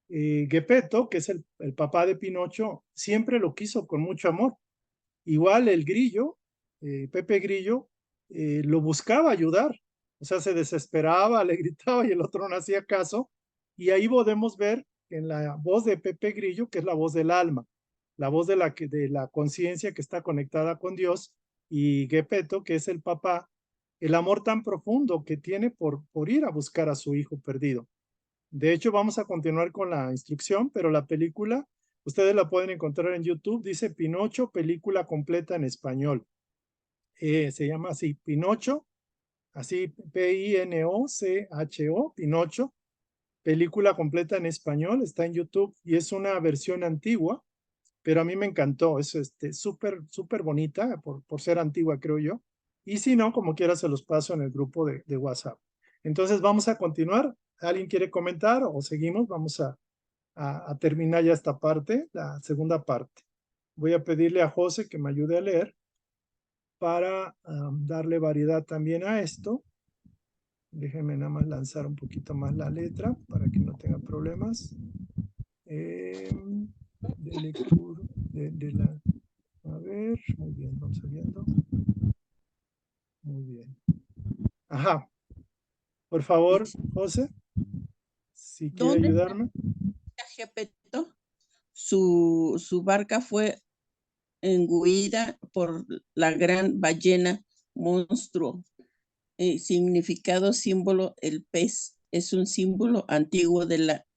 Geppetto, que es el papá de Pinocho, siempre lo quiso con mucho amor. Igual el Grillo, Pepe Grillo, lo buscaba ayudar. O sea, se desesperaba, le gritaba y el otro no hacía caso. Y ahí podemos ver en la voz de Pepe Grillo, que es la voz del alma, la voz de la conciencia que está conectada con Dios, y Geppetto, que es el papá, el amor tan profundo que tiene por ir a buscar a su hijo perdido. De hecho, vamos a continuar con la instrucción, pero la película, ustedes la pueden encontrar en YouTube, dice Pinocho, película completa en español. Se llama así, Pinocho, así Pinocho, Pinocho, película completa en español, está en YouTube y es una versión antigua, pero a mí me encantó, es súper bonita por ser antigua, creo yo. Y si no, como quiera, se los paso en el grupo de WhatsApp. Entonces vamos a continuar. ¿Alguien quiere comentar o seguimos? Vamos a terminar ya esta parte, la segunda parte. Voy a pedirle a José que me ayude a leer para darle variedad también a esto. Déjenme nada más lanzar un poquito más la letra para que no tenga problemas. De lectura, a ver, muy bien, vamos viendo. Muy bien. Ajá. Por favor, José, si quiere ¿Dónde está ayudarme. Geppetto? Su barca fue engüida por la gran ballena monstruo. Significado símbolo, el pez es un símbolo antiguo de la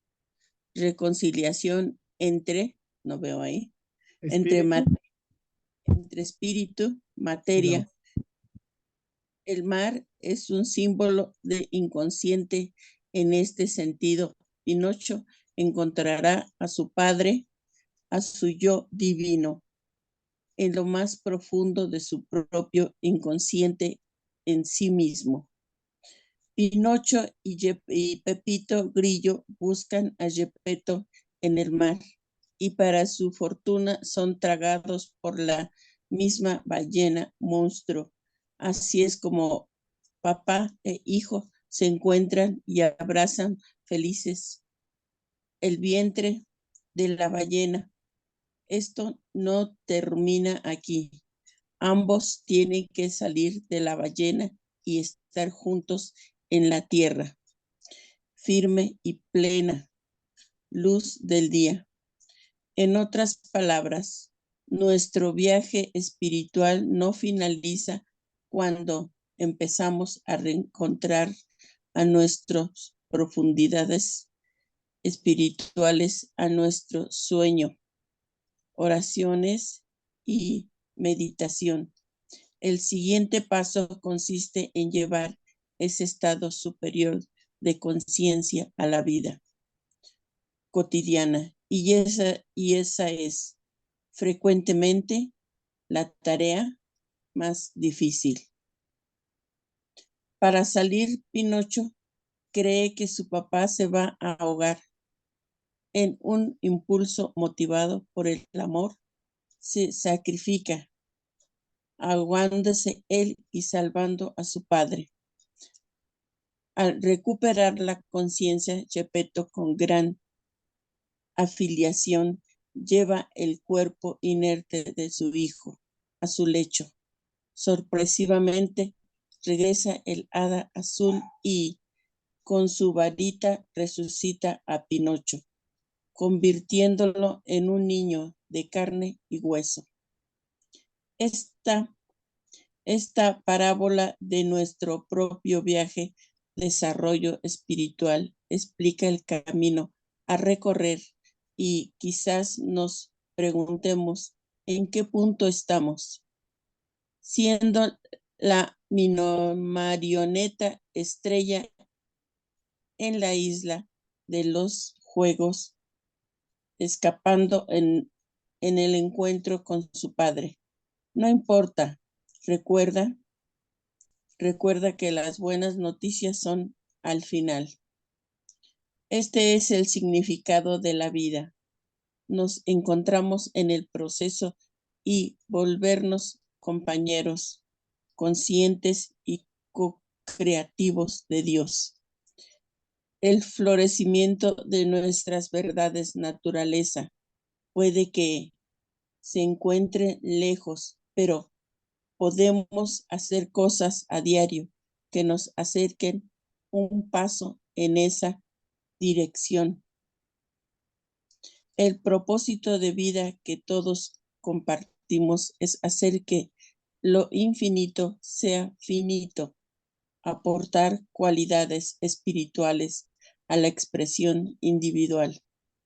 reconciliación entre, no veo ahí, Espíritu. entre espíritu, materia. El mar es un símbolo de inconsciente. En este sentido, Pinocho encontrará a su padre, a su yo divino, en lo más profundo de su propio inconsciente en sí mismo. Pinocho y Pepito Grillo buscan a Geppetto en el mar y para su fortuna son tragados por la misma ballena monstruo. Así es como papá e hijo se encuentran y abrazan felices el vientre de la ballena. Esto no termina aquí. Ambos tienen que salir de la ballena y estar juntos en la tierra, firme y plena, luz del día. En otras palabras, nuestro viaje espiritual no finaliza cuando empezamos a reencontrar a nuestras profundidades espirituales, a nuestro sueño, oraciones y meditación. El siguiente paso consiste en llevar ese estado superior de conciencia a la vida cotidiana y esa es frecuentemente la tarea más difícil. Para salir, Pinocho cree que su papá se va a ahogar. En un impulso motivado por el amor, se sacrifica, ahogándose él y salvando a su padre. Al recuperar la conciencia, Geppetto, con gran afiliación, lleva el cuerpo inerte de su hijo a su lecho. Sorpresivamente, regresa el hada azul y, con su varita, resucita a Pinocho, convirtiéndolo en un niño de carne y hueso. Esta parábola de nuestro propio viaje, desarrollo espiritual, explica el camino a recorrer y quizás nos preguntemos en qué punto estamos, siendo la marioneta estrella en la isla de los juegos, escapando en el encuentro con su padre. No importa, recuerda que las buenas noticias son al final. Este es el significado de la vida. Nos encontramos en el proceso y volvernos compañeros, conscientes y co-creativos de Dios. el florecimiento de nuestras verdades naturaleza. Puede que se encuentre lejos, pero podemos hacer cosas a diario que nos acerquen un paso en esa dirección. El propósito de vida que todos compartimos es hacer que lo infinito sea finito, aportar cualidades espirituales a la expresión individual,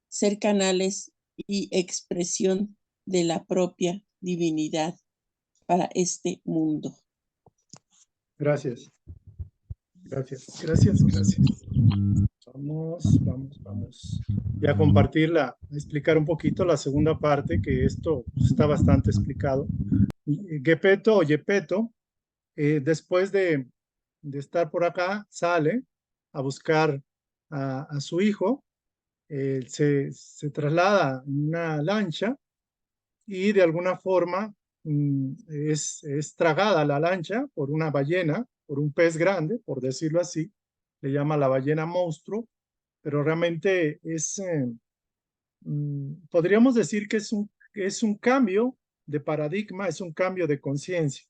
ser canales y expresión de la propia divinidad para este mundo. Gracias. Gracias. Vamos. Y a compartirla, a explicar un poquito la segunda parte, que esto está bastante explicado. Gepetto o Yepeto, después de estar por acá, sale a buscar a su hijo, se traslada en una lancha y de alguna forma es tragada la lancha por una ballena, por un pez grande, por decirlo así, le llama la ballena monstruo, pero realmente podríamos decir que es un cambio de paradigma, es un cambio de conciencia.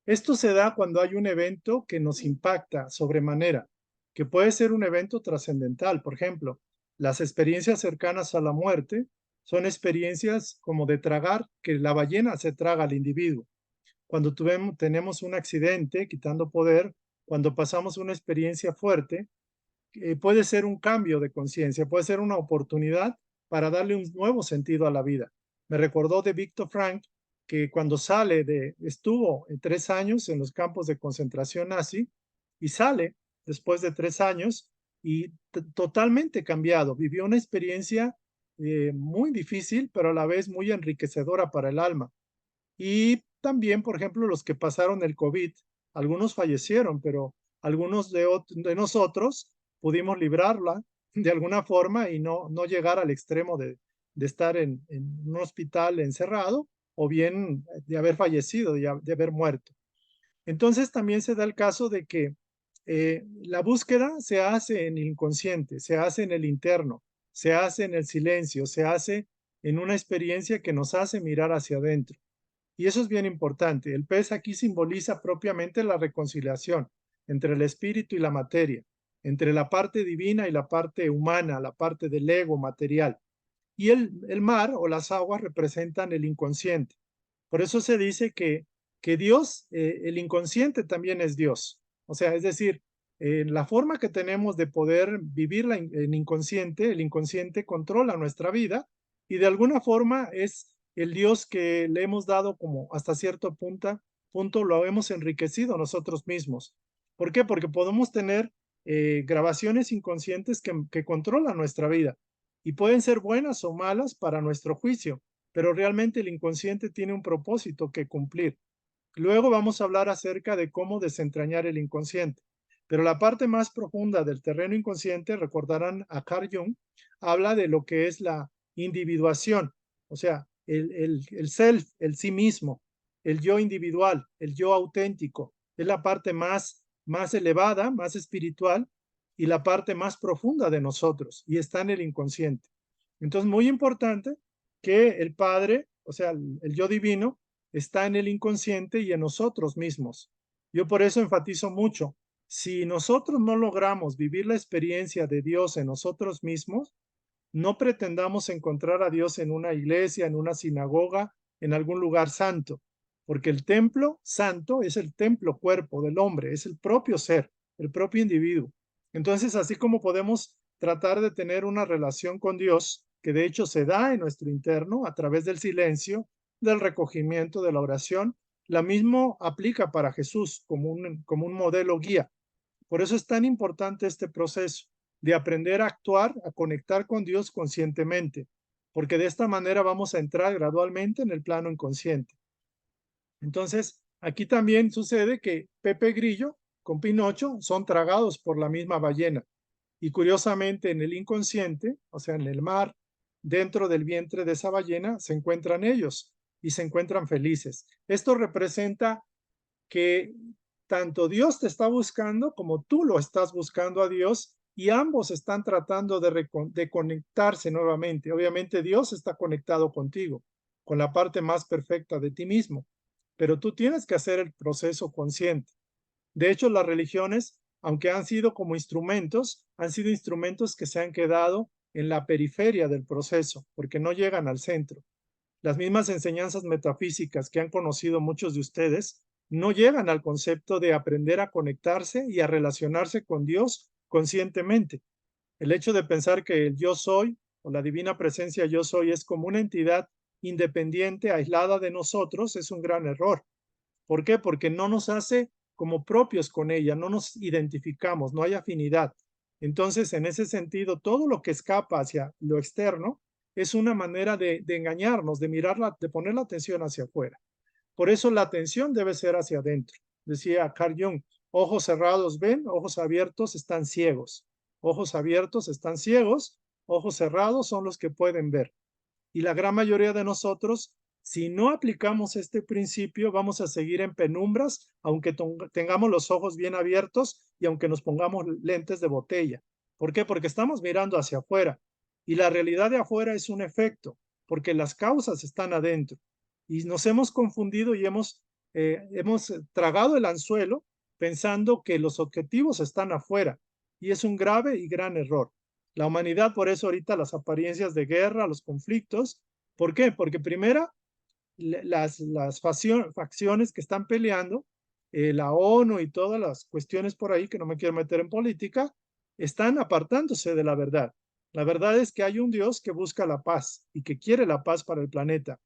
Esto se da cuando hay un evento que nos impacta sobremanera, que puede ser un evento trascendental. Por ejemplo, las experiencias cercanas a la muerte son experiencias como de tragar, que la ballena se traga al individuo. Cuando tenemos un accidente, quitando poder, cuando pasamos una experiencia fuerte, puede ser un cambio de conciencia, puede ser una oportunidad para darle un nuevo sentido a la vida. Me recordó de Viktor Frankl, que cuando estuvo 3 años en los campos de concentración nazi y sale después de 3 años y totalmente cambiado. Vivió una experiencia muy difícil, pero a la vez muy enriquecedora para el alma. Y también, por ejemplo, los que pasaron el COVID, algunos fallecieron, pero algunos de nosotros pudimos librarla de alguna forma y no llegar al extremo de estar en un hospital encerrado o bien de haber fallecido, de haber muerto. Entonces también se da el caso de que la búsqueda se hace en el inconsciente, se hace en el interno, se hace en el silencio, se hace en una experiencia que nos hace mirar hacia adentro. Y eso es bien importante. El pez aquí simboliza propiamente la reconciliación entre el espíritu y la materia, entre la parte divina y la parte humana, la parte del ego material. Y el mar o las aguas representan el inconsciente. Por eso se dice que Dios, el inconsciente también es Dios. O sea, es decir, la forma que tenemos de poder vivir el inconsciente controla nuestra vida y de alguna forma es el Dios que le hemos dado como hasta cierto punto lo hemos enriquecido nosotros mismos. ¿Por qué? Porque podemos tener grabaciones inconscientes que controlan nuestra vida y pueden ser buenas o malas para nuestro juicio, pero realmente el inconsciente tiene un propósito que cumplir. Luego vamos a hablar acerca de cómo desentrañar el inconsciente. Pero la parte más profunda del terreno inconsciente, recordarán a Carl Jung, habla de lo que es la individuación, o sea, el self, el sí mismo, el yo individual, el yo auténtico. Es la parte más elevada, más espiritual y la parte más profunda de nosotros y está en el inconsciente. Entonces, muy importante que el Padre, o sea, el yo divino, está en el inconsciente y en nosotros mismos. Yo por eso enfatizo mucho, si nosotros no logramos vivir la experiencia de Dios en nosotros mismos, no pretendamos encontrar a Dios en una iglesia, en una sinagoga, en algún lugar santo, porque el templo santo es el templo cuerpo del hombre, es el propio ser, el propio individuo. Entonces, así como podemos tratar de tener una relación con Dios, que de hecho se da en nuestro interno a través del silencio, del recogimiento, de la oración, la misma aplica para Jesús como un modelo guía. Por eso es tan importante este proceso de aprender a actuar, a conectar con Dios conscientemente, porque de esta manera vamos a entrar gradualmente en el plano inconsciente. Entonces, aquí también sucede que Pepe Grillo con Pinocho son tragados por la misma ballena. Y curiosamente en el inconsciente, o sea, en el mar, dentro del vientre de esa ballena, se encuentran ellos y se encuentran felices. Esto representa que tanto Dios te está buscando como tú lo estás buscando a Dios y ambos están tratando de conectarse nuevamente. Obviamente Dios está conectado contigo, con la parte más perfecta de ti mismo, pero tú tienes que hacer el proceso consciente. De hecho, las religiones, aunque han sido como instrumentos, han sido instrumentos que se han quedado en la periferia del proceso, porque no llegan al centro. Las mismas enseñanzas metafísicas que han conocido muchos de ustedes no llegan al concepto de aprender a conectarse y a relacionarse con Dios conscientemente. El hecho de pensar que el yo soy o la divina presencia yo soy es como una entidad independiente, aislada de nosotros, es un gran error. ¿Por qué? Porque no nos hace como propios con ella, no nos identificamos, no hay afinidad. Entonces, en ese sentido, todo lo que escapa hacia lo externo es una manera de engañarnos, de mirarla, de poner la atención hacia afuera. Por eso la atención debe ser hacia adentro. Decía Carl Jung, ojos cerrados ven, ojos abiertos están ciegos. Ojos abiertos están ciegos, ojos cerrados son los que pueden ver. Y la gran mayoría de nosotros, si no aplicamos este principio, vamos a seguir en penumbras, aunque tengamos los ojos bien abiertos y aunque nos pongamos lentes de botella. ¿Por qué? Porque estamos mirando hacia afuera y la realidad de afuera es un efecto, porque las causas están adentro. Y nos hemos confundido y hemos tragado el anzuelo pensando que los objetivos están afuera y es un grave y gran error. La humanidad, por eso ahorita las apariencias de guerra, los conflictos. ¿Por qué? Porque primero las facciones que están peleando, la ONU y todas las cuestiones por ahí, que no me quiero meter en política, están apartándose de la verdad. La verdad es que hay un Dios que busca la paz y que quiere la paz para el planeta.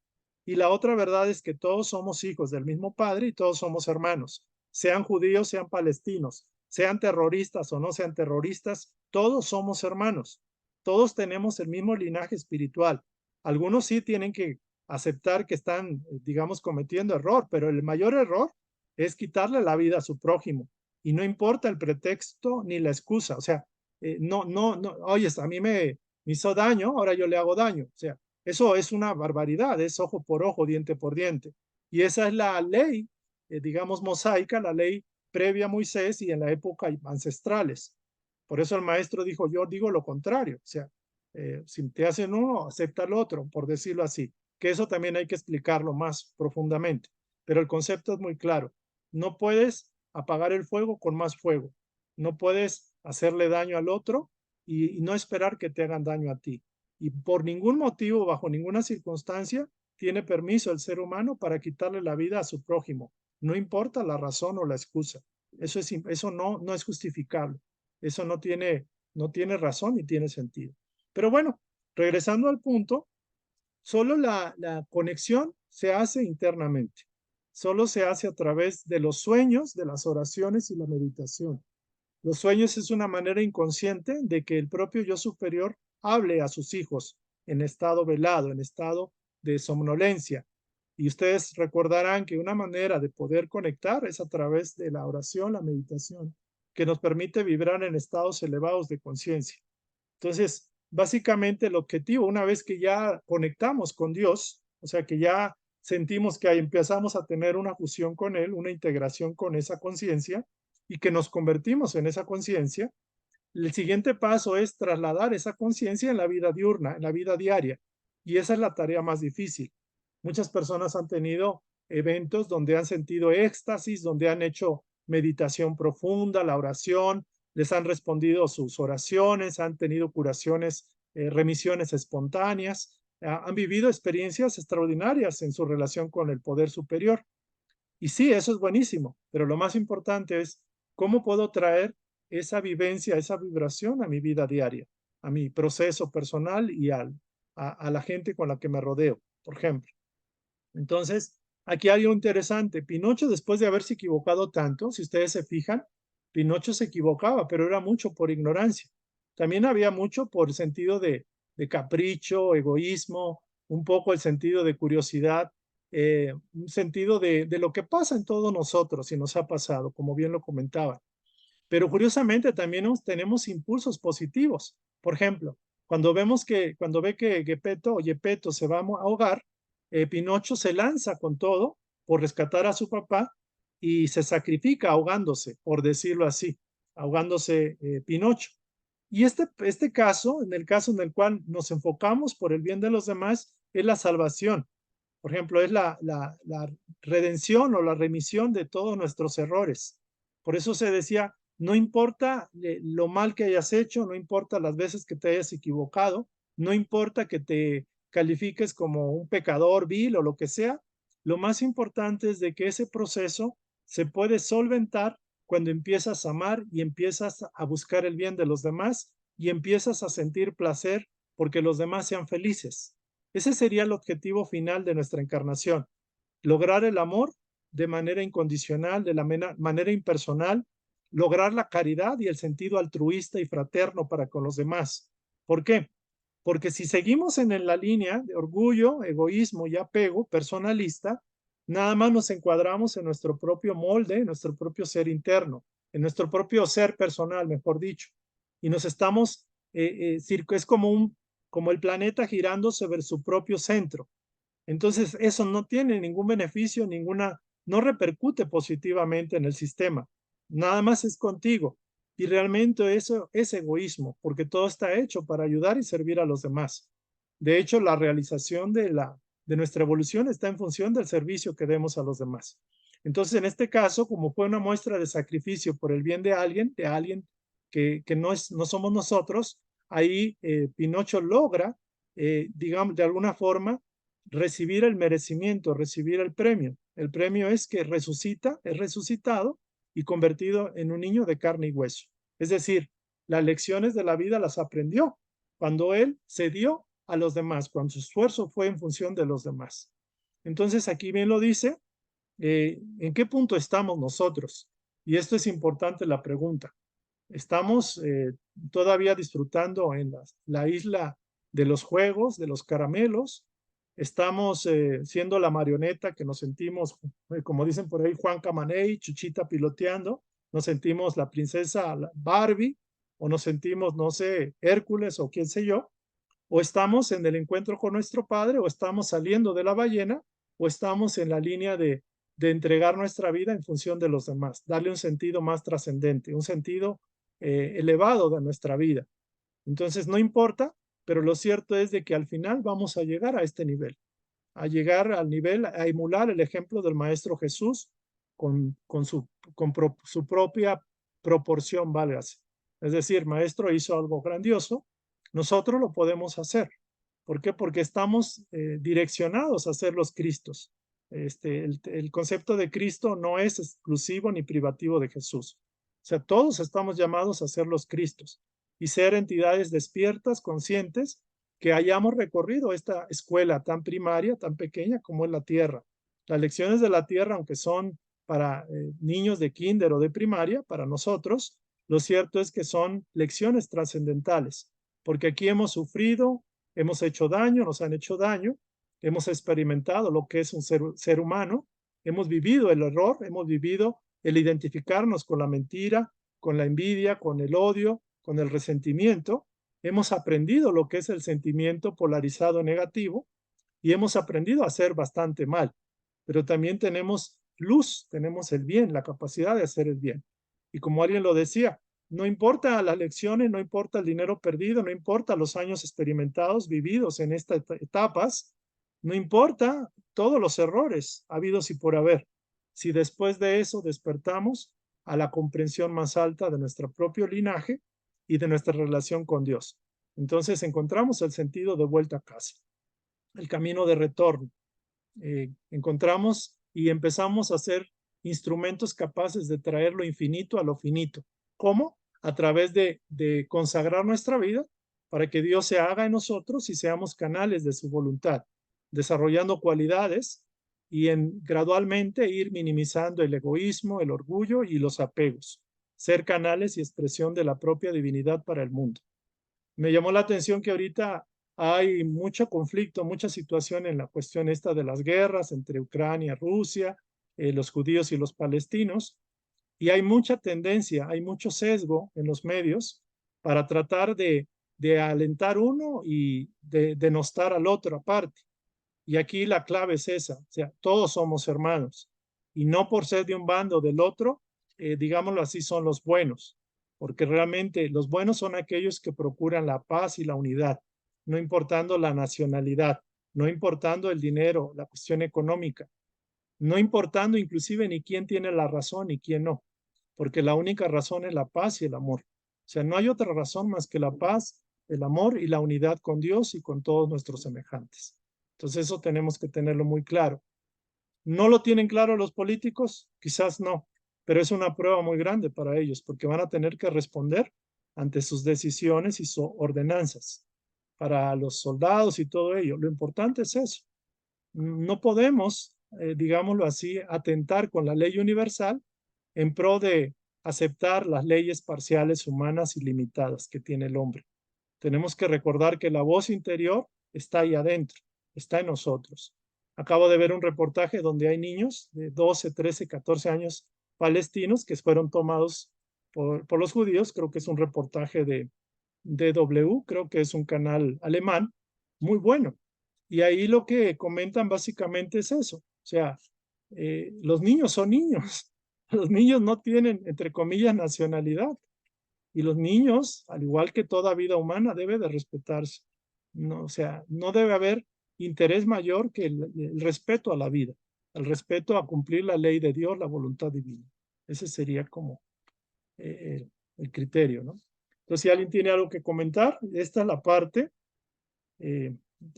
Y la otra verdad es que todos somos hijos del mismo Padre y todos somos hermanos, sean judíos, sean palestinos, sean terroristas o no sean terroristas, todos somos hermanos. Todos tenemos el mismo linaje espiritual. Algunos sí tienen que aceptar que están, digamos, cometiendo error, pero el mayor error es quitarle la vida a su prójimo. Y no importa el pretexto ni la excusa. O sea, no, oye, a mí me hizo daño, ahora yo le hago daño. O sea, eso es una barbaridad, es ojo por ojo, diente por diente. Y esa es la ley, digamos, mosaica, la ley previa a Moisés y en la época ancestrales. Por eso el maestro dijo, yo digo lo contrario. O sea, si te hacen uno, acepta el otro, por decirlo así. Que eso también hay que explicarlo más profundamente. Pero el concepto es muy claro. No puedes apagar el fuego con más fuego. No puedes hacerle daño al otro y no esperar que te hagan daño a ti. Y por ningún motivo, bajo ninguna circunstancia, tiene permiso el ser humano para quitarle la vida a su prójimo. No importa la razón o la excusa. Eso no es justificable. Eso no tiene razón ni tiene sentido. Pero bueno, regresando al punto, solo la conexión se hace internamente. Solo se hace a través de los sueños, de las oraciones y la meditación. Los sueños es una manera inconsciente de que el propio yo superior hable a sus hijos en estado velado, en estado de somnolencia. Y ustedes recordarán que una manera de poder conectar es a través de la oración, la meditación, que nos permite vibrar en estados elevados de conciencia. Entonces, básicamente el objetivo, una vez que ya conectamos con Dios, o sea, que ya sentimos que ahí empezamos a tener una fusión con Él, una integración con esa conciencia, y que nos convertimos en esa conciencia, el siguiente paso es trasladar esa conciencia en la vida diurna, en la vida diaria. Y esa es la tarea más difícil. Muchas personas han tenido eventos donde han sentido éxtasis, donde han hecho meditación profunda, la oración, les han respondido sus oraciones, han tenido curaciones, remisiones espontáneas, han vivido experiencias extraordinarias en su relación con el poder superior. Y sí, eso es buenísimo, pero lo más importante es cómo puedo traer esa vivencia, esa vibración a mi vida diaria, a mi proceso personal y a la gente con la que me rodeo, por ejemplo. Entonces, aquí hay algo interesante. Pinocho, después de haberse equivocado tanto, si ustedes se fijan, Pinocho se equivocaba, pero era mucho por ignorancia. También había mucho por sentido de capricho, egoísmo, un poco el sentido de curiosidad, un sentido de lo que pasa en todos nosotros y nos ha pasado, como bien lo comentaba. Pero curiosamente también tenemos impulsos positivos. Por ejemplo, cuando ve que Gepetto o Gepetto se va a ahogar, Pinocho se lanza con todo por rescatar a su papá y se sacrifica ahogándose, por decirlo así, ahogándose Pinocho. Y este caso, en el caso en el cual nos enfocamos por el bien de los demás, es la salvación. Por ejemplo, es la redención o la remisión de todos nuestros errores. Por eso se decía, no importa lo mal que hayas hecho, no importa las veces que te hayas equivocado, no importa que te califiques como un pecador vil o lo que sea, lo más importante es de que ese proceso se puede solventar cuando empiezas a amar y empiezas a buscar el bien de los demás y empiezas a sentir placer porque los demás sean felices. Ese sería el objetivo final de nuestra encarnación, lograr el amor de manera incondicional, de la manera impersonal, lograr la caridad y el sentido altruista y fraterno para con los demás. ¿Por qué? Porque si seguimos en la línea de orgullo, egoísmo y apego personalista, nada más nos encuadramos en nuestro propio molde, en nuestro propio ser interno, en nuestro propio ser personal, mejor dicho. Y nos estamos, es como el planeta girando sobre su propio centro. Entonces, eso no tiene ningún beneficio, no repercute positivamente en el sistema. Nada más es contigo. Y realmente eso es egoísmo, porque todo está hecho para ayudar y servir a los demás. De hecho, la realización de nuestra evolución está en función del servicio que demos a los demás. Entonces, en este caso, como fue una muestra de sacrificio por el bien de alguien que no somos nosotros, ahí Pinocho logra, digamos, de alguna forma, recibir el merecimiento, recibir el premio. El premio es que resucita, es resucitado y convertido en un niño de carne y hueso. Es decir, las lecciones de la vida las aprendió cuando él se dio a los demás, cuando su esfuerzo fue en función de los demás. Entonces aquí bien lo dice, ¿en qué punto estamos nosotros? Y esto es importante la pregunta. ¿Estamos todavía disfrutando en la isla de los juegos, de los caramelos? ¿Estamos siendo la marioneta que nos sentimos, como dicen por ahí, Juan Camaney, Chuchita piloteando? ¿Nos sentimos la princesa Barbie? ¿O nos sentimos, no sé, Hércules o quién sé yo? ¿O estamos en el encuentro con nuestro Padre? ¿O estamos saliendo de la ballena? ¿O estamos en la línea de entregar nuestra vida en función de los demás? Darle un sentido más trascendente, un sentido elevado de nuestra vida. Entonces, no importa, pero lo cierto es de que al final vamos a llegar a este nivel, a llegar al nivel, a emular el ejemplo del Maestro Jesús con su propia proporción, válgase. Es decir, Maestro hizo algo grandioso, nosotros lo podemos hacer. ¿Por qué? Porque estamos direccionados a ser los Cristos. El concepto de Cristo no es exclusivo ni privativo de Jesús. O sea, todos estamos llamados a ser los Cristos y ser entidades despiertas, conscientes, que hayamos recorrido esta escuela tan primaria, tan pequeña como es la Tierra. Las lecciones de la Tierra, aunque son para niños de kinder o de primaria, para nosotros, lo cierto es que son lecciones trascendentales, porque aquí hemos sufrido, hemos hecho daño, nos han hecho daño, hemos experimentado lo que es un ser humano, hemos vivido el error, hemos vivido el identificarnos con la mentira, con la envidia, con el odio, con el resentimiento. Hemos aprendido lo que es el sentimiento polarizado negativo y hemos aprendido a hacer bastante mal, pero también tenemos luz, tenemos el bien, la capacidad de hacer el bien. Y como alguien lo decía, no importa las lecciones, no importa el dinero perdido, no importa los años experimentados, vividos en estas etapas, no importa todos los errores habidos y por haber. Si después de eso despertamos a la comprensión más alta de nuestro propio linaje y de nuestra relación con Dios, entonces encontramos el sentido de vuelta a casa, el camino de retorno. Encontramos y empezamos a hacer instrumentos capaces de traer lo infinito a lo finito. ¿Cómo? A través de consagrar nuestra vida para que Dios se haga en nosotros y seamos canales de su voluntad, desarrollando cualidades y gradualmente ir minimizando el egoísmo, el orgullo y los apegos, ser canales y expresión de la propia divinidad para el mundo. Me llamó la atención que ahorita hay mucho conflicto, mucha situación en la cuestión esta de las guerras entre Ucrania, Rusia, los judíos y los palestinos, y hay mucha tendencia, hay mucho sesgo en los medios para tratar de alentar uno y de denostar al otro aparte. Y aquí la clave es esa, o sea, todos somos hermanos, y no por ser de un bando o del otro, digámoslo así, son los buenos. porque realmente los buenos son aquellos que procuran la paz y la unidad, no importando la nacionalidad, no importando el dinero, la cuestión económica, no importando inclusive ni quién tiene la razón y quién no, porque la única razón es la paz y el amor. O sea, no hay otra razón más que la paz, el amor y la unidad con Dios y con todos nuestros semejantes. Entonces eso tenemos que tenerlo muy claro. ¿No lo tienen claro los políticos? Quizás no, pero es una prueba muy grande para ellos porque van a tener que responder ante sus decisiones y sus ordenanzas para los soldados y todo ello. Lo importante es eso. No podemos, digámoslo así, atentar con la ley universal en pro de aceptar las leyes parciales humanas y limitadas que tiene el hombre. Tenemos que recordar que la voz interior está ahí adentro, está en nosotros. Acabo de ver un reportaje donde hay niños de 12, 13, 14 años palestinos que fueron tomados por los judíos. Creo que es un reportaje de DW, creo que es un canal alemán, muy bueno. Y ahí lo que comentan básicamente es eso. O sea, los niños son niños. Los niños no tienen, entre comillas, nacionalidad. Y los niños, al igual que toda vida humana, debe de respetarse. No, o sea, no debe haber interés mayor que el respeto a la vida, el respeto a cumplir la ley de Dios, la voluntad divina. Ese sería como el criterio, ¿no? Entonces, si alguien tiene algo que comentar, esta es la parte. Eh,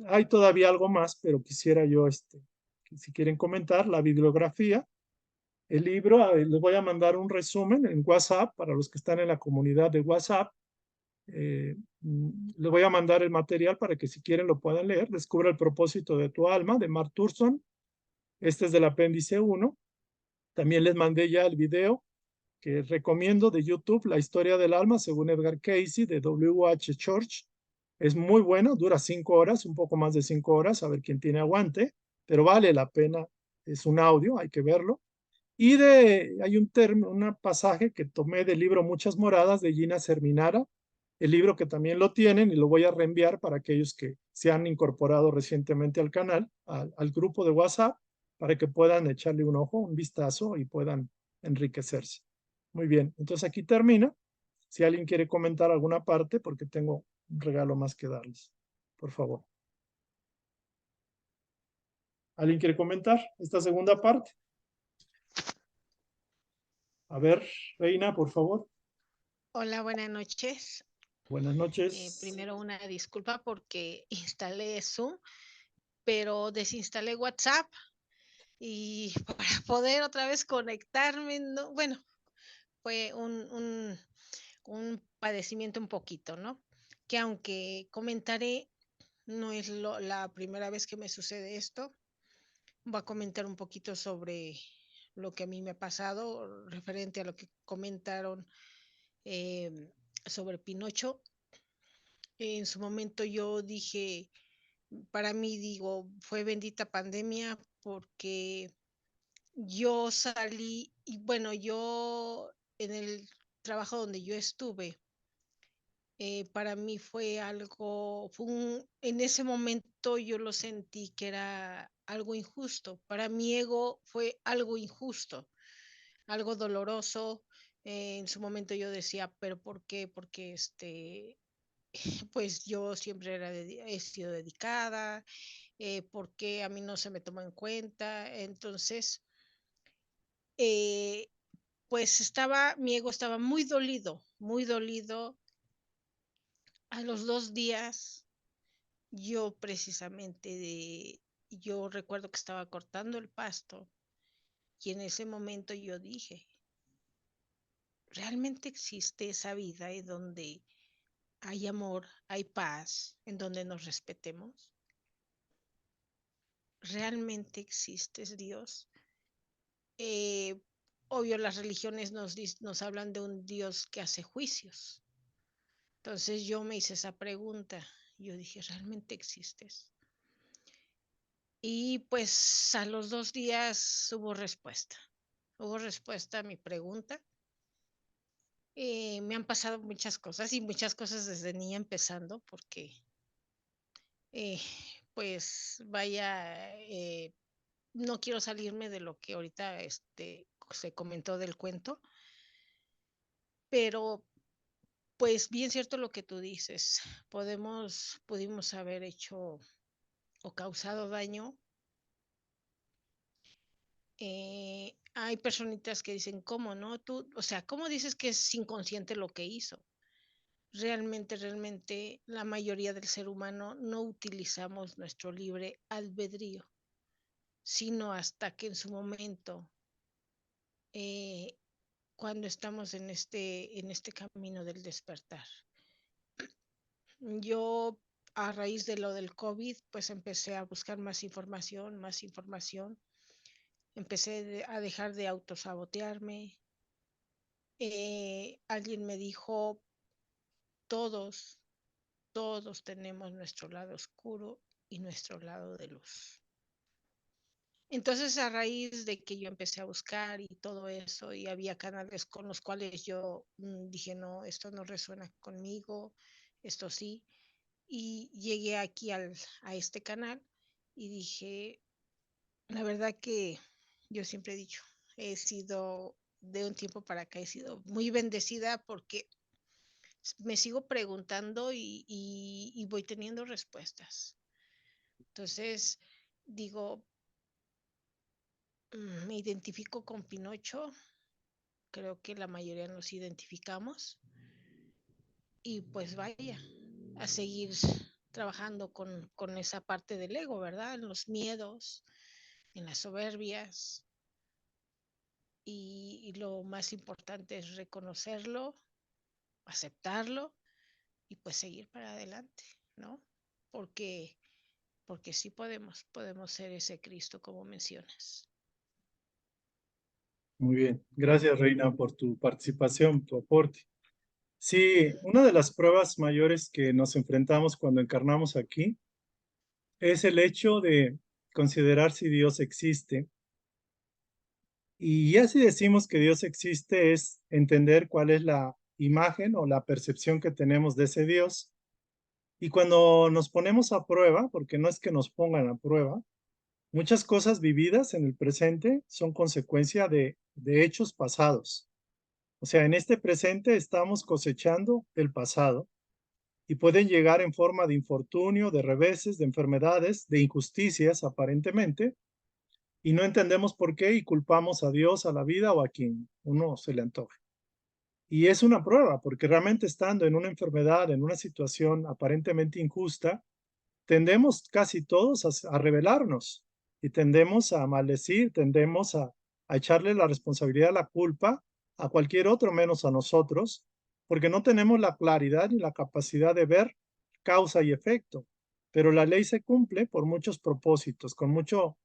Hay todavía algo más, pero quisiera yo, si quieren comentar, la bibliografía, el libro, les voy a mandar un resumen en WhatsApp para los que están en la comunidad de WhatsApp. Les voy a mandar el material para que si quieren lo puedan leer. Descubre el propósito de tu alma, de Mark Thurston. Este es del apéndice 1. También les mandé ya el video que recomiendo de YouTube, La historia del alma, según Edgar Cayce, de W.H. Church. Es muy bueno, dura 5 horas, un poco más de 5 horas, a ver quién tiene aguante, pero vale la pena. Es un audio, hay que verlo. Y hay un pasaje que tomé del libro Muchas Moradas de Gina Serminara, el libro que también lo tienen y lo voy a reenviar para aquellos que se han incorporado recientemente al canal, al grupo de WhatsApp, para que puedan echarle un ojo, un vistazo y puedan enriquecerse. Muy bien, entonces aquí termina. Si alguien quiere comentar alguna parte, porque tengo un regalo más que darles, por favor. ¿Alguien quiere comentar esta segunda parte? A ver, Reina, por favor. Hola, buenas noches. Buenas noches. Primero una disculpa porque instalé Zoom, pero desinstalé WhatsApp y para poder otra vez conectarme, no, bueno, fue un padecimiento un poquito, ¿no? Que aunque comentaré, no es la primera vez que me sucede esto. Voy a comentar un poquito sobre lo que a mí me ha pasado referente a lo que comentaron sobre Pinocho. En su momento yo dije, para mí digo, fue bendita pandemia porque yo salí y bueno, yo en el trabajo donde yo estuve, para mí fue algo, en ese momento yo lo sentí que era algo injusto. Para mi ego fue algo injusto, algo doloroso. En su momento yo decía, pero ¿por qué? Porque pues yo siempre he sido dedicada, porque a mí no se me toma en cuenta. Entonces, eh, pues mi ego estaba muy dolido, muy dolido. A los 2 días, yo precisamente yo recuerdo que estaba cortando el pasto y en ese momento yo dije, ¿realmente existe esa vida en donde hay amor, hay paz, en donde nos respetemos? ¿Realmente existes, Dios? Eh, Obvio, las religiones nos hablan de un Dios que hace juicios. Entonces yo me hice esa pregunta. Yo dije, ¿realmente existes? Y pues a los 2 días hubo respuesta. Hubo respuesta a mi pregunta. Me han pasado muchas cosas y muchas cosas desde niña empezando porque eh, pues vaya, no quiero salirme de lo que ahorita se comentó del cuento, pero pues bien cierto lo que tú dices, pudimos haber hecho o causado daño. Hay personitas que dicen, ¿cómo no? Tú, o sea, ¿cómo dices que es inconsciente lo que hizo? Realmente la mayoría del ser humano no utilizamos nuestro libre albedrío, sino hasta que en su momento, cuando estamos en este camino del despertar. Yo, a raíz de lo del COVID, pues empecé a buscar más información. Empecé a dejar de autosabotearme. Alguien me dijo, todos tenemos nuestro lado oscuro y nuestro lado de luz. Entonces, a raíz de que yo empecé a buscar y todo eso, y había canales con los cuales yo dije, no, esto no resuena conmigo, esto sí, y llegué aquí a este canal y dije, la verdad que yo siempre he dicho, he sido, de un tiempo para acá, he sido muy bendecida porque me sigo preguntando y voy teniendo respuestas. Entonces, digo, me identifico con Pinocho, creo que la mayoría nos identificamos y pues vaya, a seguir trabajando con esa parte del ego, ¿verdad? En los miedos, en las soberbias y lo más importante es reconocerlo, aceptarlo y pues seguir para adelante, ¿no? Porque sí podemos ser ese Cristo como mencionas. Muy bien. Gracias, Reina, por tu participación, tu aporte. Sí, una de las pruebas mayores que nos enfrentamos cuando encarnamos aquí es el hecho de considerar si Dios existe. Y ya si decimos que Dios existe es entender cuál es la imagen o la percepción que tenemos de ese Dios. Y cuando nos ponemos a prueba, porque no es que nos pongan a prueba, muchas cosas vividas en el presente son consecuencia de hechos pasados. O sea, en este presente estamos cosechando el pasado y pueden llegar en forma de infortunio, de reveses, de enfermedades, de injusticias aparentemente, y no entendemos por qué y culpamos a Dios, a la vida o a quien uno se le antoje. Y es una prueba, porque realmente estando en una enfermedad, en una situación aparentemente injusta, tendemos casi todos a rebelarnos y tendemos a maldecir, tendemos a echarle la responsabilidad, la culpa a cualquier otro menos a nosotros, porque no tenemos la claridad y la capacidad de ver causa y efecto. Pero la ley se cumple por muchos propósitos, con mucho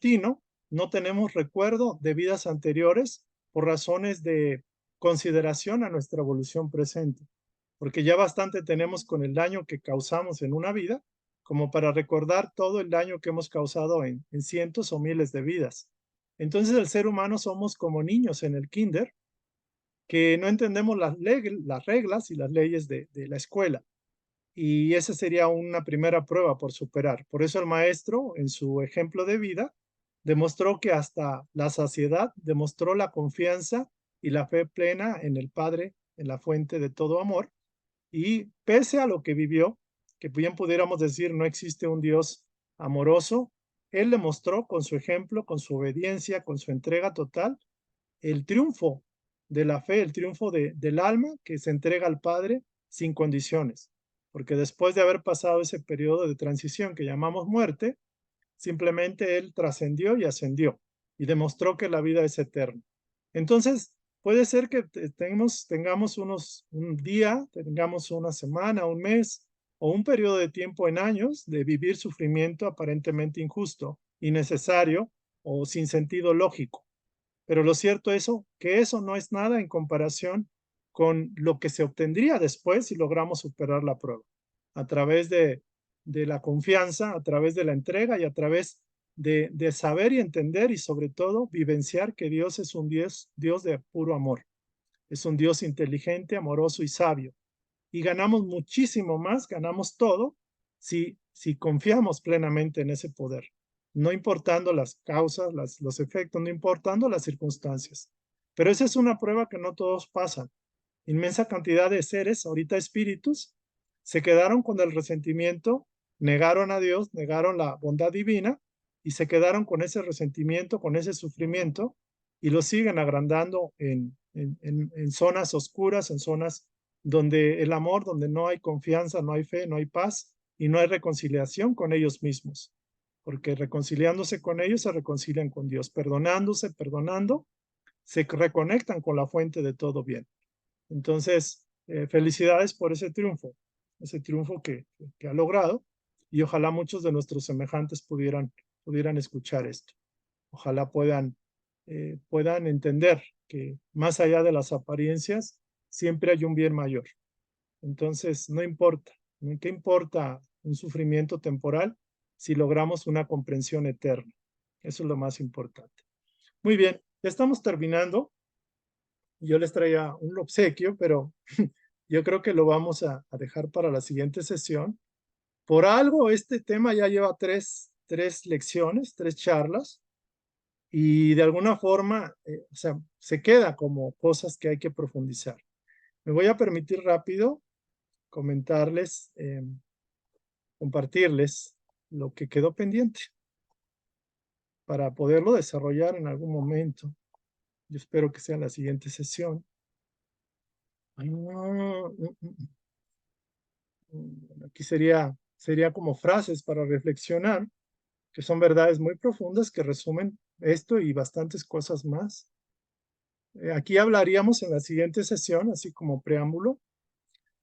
tino. No tenemos recuerdo de vidas anteriores por razones de consideración a nuestra evolución presente, porque ya bastante tenemos con el daño que causamos en una vida como para recordar todo el daño que hemos causado en cientos o miles de vidas. Entonces el ser humano somos como niños en el kinder que no entendemos las reglas y las leyes de la escuela. Y esa sería una primera prueba por superar. Por eso el maestro, en su ejemplo de vida, demostró que hasta la saciedad demostró la confianza y la fe plena en el Padre, en la fuente de todo amor. Y pese a lo que vivió, que bien pudiéramos decir no existe un Dios amoroso, él le mostró con su ejemplo, con su obediencia, con su entrega total, el triunfo de la fe, el triunfo del alma que se entrega al Padre sin condiciones. Porque después de haber pasado ese periodo de transición que llamamos muerte, simplemente él trascendió y ascendió y demostró que la vida es eterna. Entonces, puede ser que tengamos un día, tengamos una semana, un mes o un periodo de tiempo en años de vivir sufrimiento aparentemente injusto, innecesario o sin sentido lógico. Pero lo cierto es que eso no es nada en comparación con lo que se obtendría después si logramos superar la prueba, a través de la confianza, a través de la entrega y a través de saber y entender y sobre todo vivenciar que Dios es un Dios de puro amor. Es un Dios inteligente, amoroso y sabio. Y ganamos muchísimo más, ganamos todo, si confiamos plenamente en ese poder, no importando las causas, los efectos, no importando las circunstancias. Pero esa es una prueba que no todos pasan. inmensa cantidad de seres, ahorita espíritus, se quedaron con el resentimiento, negaron a Dios, negaron la bondad divina y se quedaron con ese resentimiento, con ese sufrimiento y lo siguen agrandando en zonas oscuras, en zonas donde el amor, donde no hay confianza, no hay fe, no hay paz y no hay reconciliación con ellos mismos. Porque reconciliándose con ellos se reconcilian con Dios, perdonándose, perdonando, se reconectan con la fuente de todo bien. Entonces, felicidades por ese triunfo que ha logrado y ojalá muchos de nuestros semejantes pudieran escuchar esto. Ojalá puedan entender que más allá de las apariencias, siempre hay un bien mayor. Entonces, no importa, ¿qué importa un sufrimiento temporal si logramos una comprensión eterna? Eso es lo más importante. Muy bien, ya estamos terminando. Yo les traía un obsequio, pero yo creo que lo vamos a dejar para la siguiente sesión. Por algo, este tema ya lleva tres lecciones, 3 charlas, y de alguna forma, o sea, se queda como cosas que hay que profundizar. Me voy a permitir rápido comentarles, compartirles lo que quedó pendiente para poderlo desarrollar en algún momento. Yo espero que sea en la siguiente sesión. Aquí sería como frases para reflexionar, que son verdades muy profundas que resumen esto y bastantes cosas más. Aquí hablaríamos en la siguiente sesión, así como preámbulo,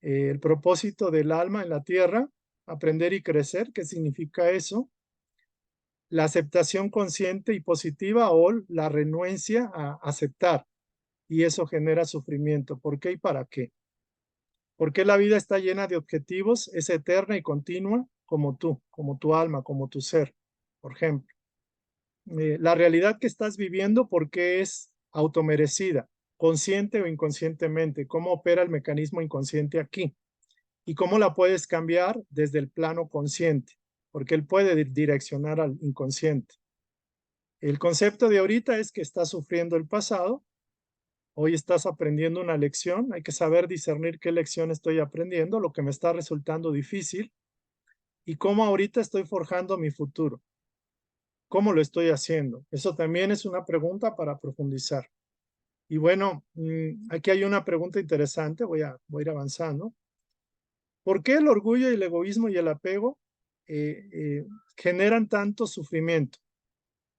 el propósito del alma en la tierra, aprender y crecer, ¿qué significa eso? La aceptación consciente y positiva o la renuencia a aceptar, y eso genera sufrimiento. ¿Por qué y para qué? Porque la vida está llena de objetivos, es eterna y continua, como tú, como tu alma, como tu ser, por ejemplo. La realidad que estás viviendo, ¿por qué es automerecida? Consciente o inconscientemente, ¿cómo opera el mecanismo inconsciente aquí? ¿Y cómo la puedes cambiar desde el plano consciente? Porque él puede direccionar al inconsciente. El concepto de ahorita es que estás sufriendo el pasado, hoy estás aprendiendo una lección, hay que saber discernir qué lección estoy aprendiendo, lo que me está resultando difícil, y cómo ahorita estoy forjando mi futuro. ¿Cómo lo estoy haciendo? Eso también es una pregunta para profundizar. Y bueno, aquí hay una pregunta interesante, voy a ir avanzando. ¿Por qué el orgullo y el egoísmo y el apego generan tanto sufrimiento?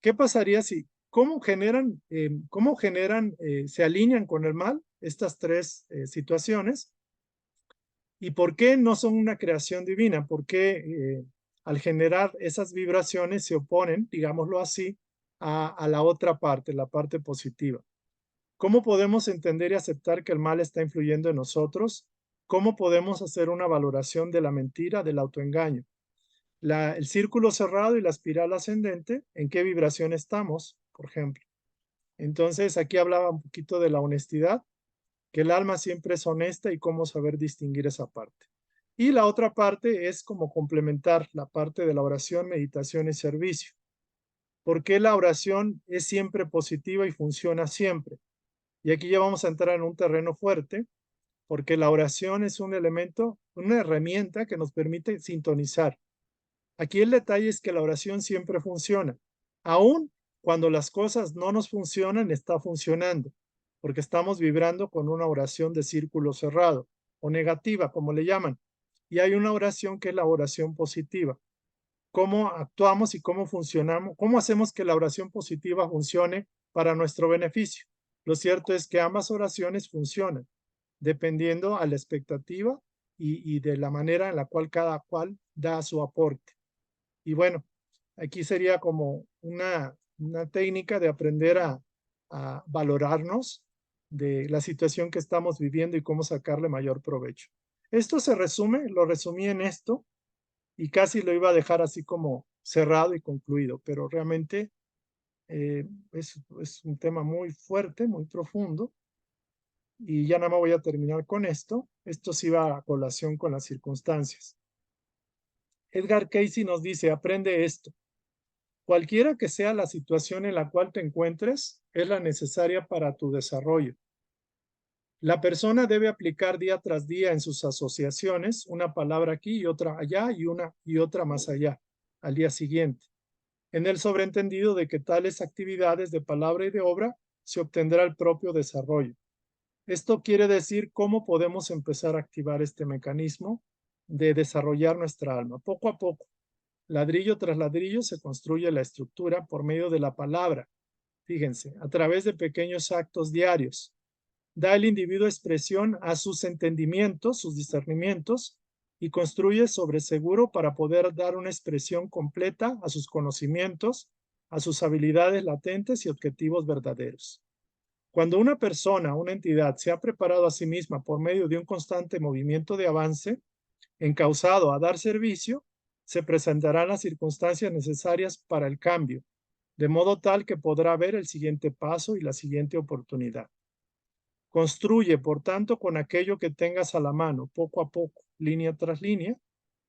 ¿Qué pasaría si, cómo generan, se alinean con el mal estas 3 situaciones? ¿Y por qué no son una creación divina? ¿Por qué al generar esas vibraciones se oponen, digámoslo así, a la otra parte, la parte positiva? ¿Cómo podemos entender y aceptar que el mal está influyendo en nosotros? ¿Cómo podemos hacer una valoración de la mentira, del autoengaño? El círculo cerrado y la espiral ascendente, ¿en qué vibración estamos, por ejemplo? Entonces, aquí hablaba un poquito de la honestidad, que el alma siempre es honesta y cómo saber distinguir esa parte. Y la otra parte es como complementar la parte de la oración, meditación y servicio. ¿Por qué la oración es siempre positiva y funciona siempre? Y aquí ya vamos a entrar en un terreno fuerte, porque la oración es un elemento, una herramienta que nos permite sintonizar. Aquí el detalle es que la oración siempre funciona. Aún cuando las cosas no nos funcionan, está funcionando, porque estamos vibrando con una oración de círculo cerrado o negativa, como le llaman. Y hay una oración que es la oración positiva. ¿Cómo actuamos y cómo funcionamos? ¿Cómo hacemos que la oración positiva funcione para nuestro beneficio? Lo cierto es que ambas oraciones funcionan, dependiendo a la expectativa y de la manera en la cual cada cual da su aporte. Y bueno, aquí sería como una técnica de aprender a valorarnos de la situación que estamos viviendo y cómo sacarle mayor provecho. Esto se resume, lo resumí en esto y casi lo iba a dejar así como cerrado y concluido, pero realmente es un tema muy fuerte, muy profundo. Y ya nada más voy a terminar con esto. Esto sí va a colación con las circunstancias. Edgar Cayce nos dice, aprende esto. Cualquiera que sea la situación en la cual te encuentres, es la necesaria para tu desarrollo. La persona debe aplicar día tras día en sus asociaciones una palabra aquí y otra allá y otra más allá al día siguiente, en el sobreentendido de que tales actividades de palabra y de obra se obtendrá el propio desarrollo. Esto quiere decir cómo podemos empezar a activar este mecanismo de desarrollar nuestra alma. Poco a poco, ladrillo tras ladrillo, se construye la estructura por medio de la palabra. Fíjense, a través de pequeños actos diarios. Da el individuo expresión a sus entendimientos, sus discernimientos, y construye sobre seguro para poder dar una expresión completa a sus conocimientos, a sus habilidades latentes y objetivos verdaderos. Cuando una persona, una entidad, se ha preparado a sí misma por medio de un constante movimiento de avance, encauzado a dar servicio, se presentarán las circunstancias necesarias para el cambio, de modo tal que podrá ver el siguiente paso y la siguiente oportunidad. Construye, por tanto, con aquello que tengas a la mano, poco a poco, línea tras línea.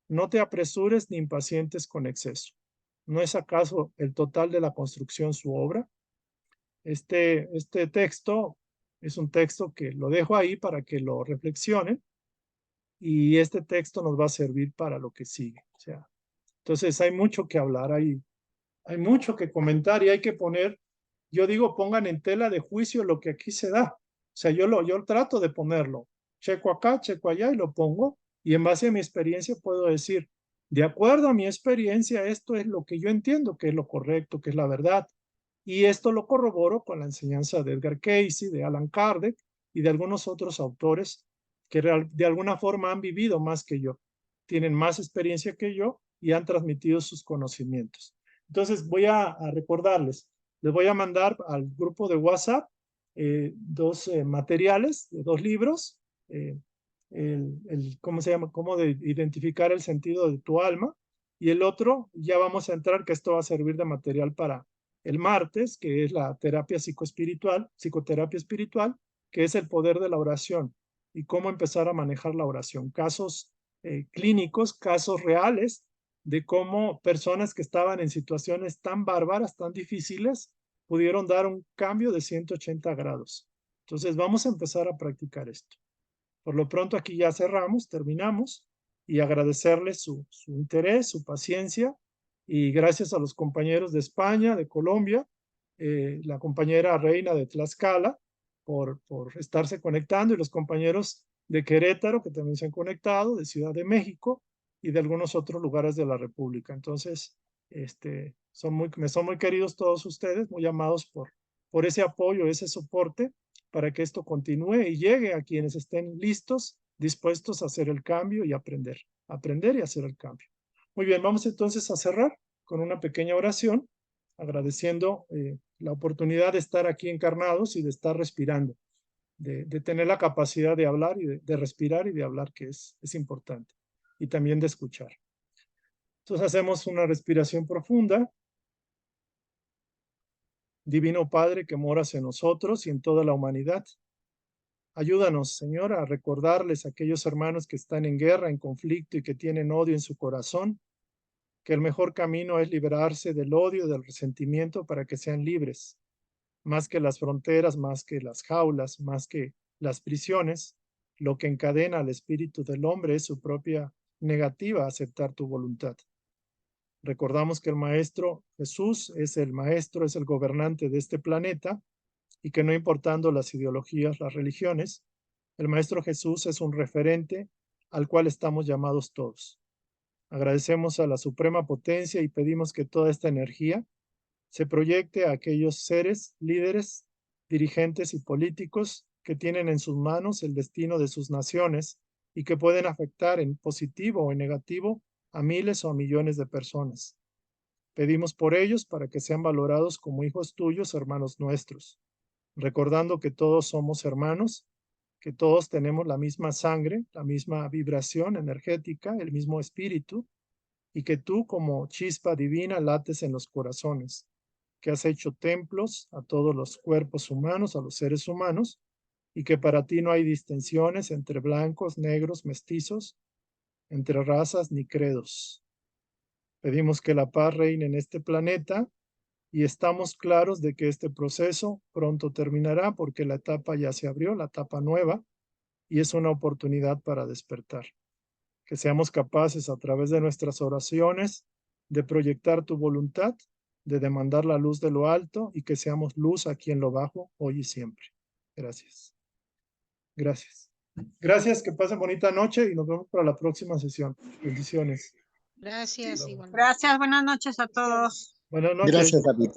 No te apresures ni impacientes con exceso. ¿No es acaso el total de la construcción su obra? Este texto es un texto que lo dejo ahí para que lo reflexionen, y este texto nos va a servir para lo que sigue. O sea, entonces hay mucho que hablar, hay mucho que comentar y hay que poner, yo digo, pongan en tela de juicio lo que aquí se da. O sea, yo trato de ponerlo, checo acá, checo allá y lo pongo, y en base a mi experiencia puedo decir, de acuerdo a mi experiencia, esto es lo que yo entiendo que es lo correcto, que es la verdad. Y esto lo corroboro con la enseñanza de Edgar Cayce, de Allan Kardec y de algunos otros autores que de alguna forma han vivido más que yo, tienen más experiencia que yo y han transmitido sus conocimientos. Entonces voy a recordarles, les voy a mandar al grupo de WhatsApp dos materiales, de 2 libros, ¿cómo se llama? Cómo de identificar el sentido de tu alma, y el otro, ya vamos a entrar, que esto va a servir de material para el martes, que es la terapia psicoterapia espiritual, que es el poder de la oración y cómo empezar a manejar la oración. Casos clínicos, casos reales de cómo personas que estaban en situaciones tan bárbaras, tan difíciles, pudieron dar un cambio de 180 grados. Entonces vamos a empezar a practicar esto. Por lo pronto aquí ya cerramos, terminamos, y agradecerles su interés, su paciencia, y gracias a los compañeros de España, de Colombia, la compañera Reina de Tlaxcala, por estarse conectando, y los compañeros de Querétaro, que también se han conectado, de Ciudad de México y de algunos otros lugares de la República. Entonces, me son muy queridos todos ustedes, muy amados por ese apoyo, ese soporte, para que esto continúe y llegue a quienes estén listos, dispuestos a hacer el cambio y aprender y hacer el cambio. Muy bien, vamos entonces a cerrar con una pequeña oración, agradeciendo la oportunidad de estar aquí encarnados y de estar respirando, de tener la capacidad de hablar y de respirar y de hablar, que es importante, y también de escuchar. Entonces hacemos una respiración profunda. Divino Padre que moras en nosotros y en toda la humanidad, ayúdanos, Señor, a recordarles a aquellos hermanos que están en guerra, en conflicto y que tienen odio en su corazón, que el mejor camino es liberarse del odio, del resentimiento, para que sean libres, más que las fronteras, más que las jaulas, más que las prisiones. Lo que encadena al espíritu del hombre es su propia negativa a aceptar tu voluntad. Recordamos que el Maestro Jesús es el Maestro, es el gobernante de este planeta, y que no importando las ideologías, las religiones, el Maestro Jesús es un referente al cual estamos llamados todos. Agradecemos a la Suprema Potencia y pedimos que toda esta energía se proyecte a aquellos seres, líderes, dirigentes y políticos que tienen en sus manos el destino de sus naciones y que pueden afectar en positivo o en negativo a miles o a millones de personas. Pedimos por ellos para que sean valorados como hijos tuyos, hermanos nuestros, recordando que todos somos hermanos, que todos tenemos la misma sangre, la misma vibración energética, el mismo espíritu, y que tú como chispa divina lates en los corazones, que has hecho templos a todos los cuerpos humanos, a los seres humanos, y que para ti no hay distinciones entre blancos, negros, mestizos, entre razas ni credos. Pedimos que la paz reine en este planeta y estamos claros de que este proceso pronto terminará porque la etapa ya se abrió, la etapa nueva, y es una oportunidad para despertar. Que seamos capaces a través de nuestras oraciones de proyectar tu voluntad, de demandar la luz de lo alto y que seamos luz aquí en lo bajo, hoy y siempre. Gracias. Gracias. Gracias, que pasen bonita noche y nos vemos para la próxima sesión. Bendiciones. Gracias, igualmente. Gracias, buenas noches a todos. Buenas noches. Gracias, David.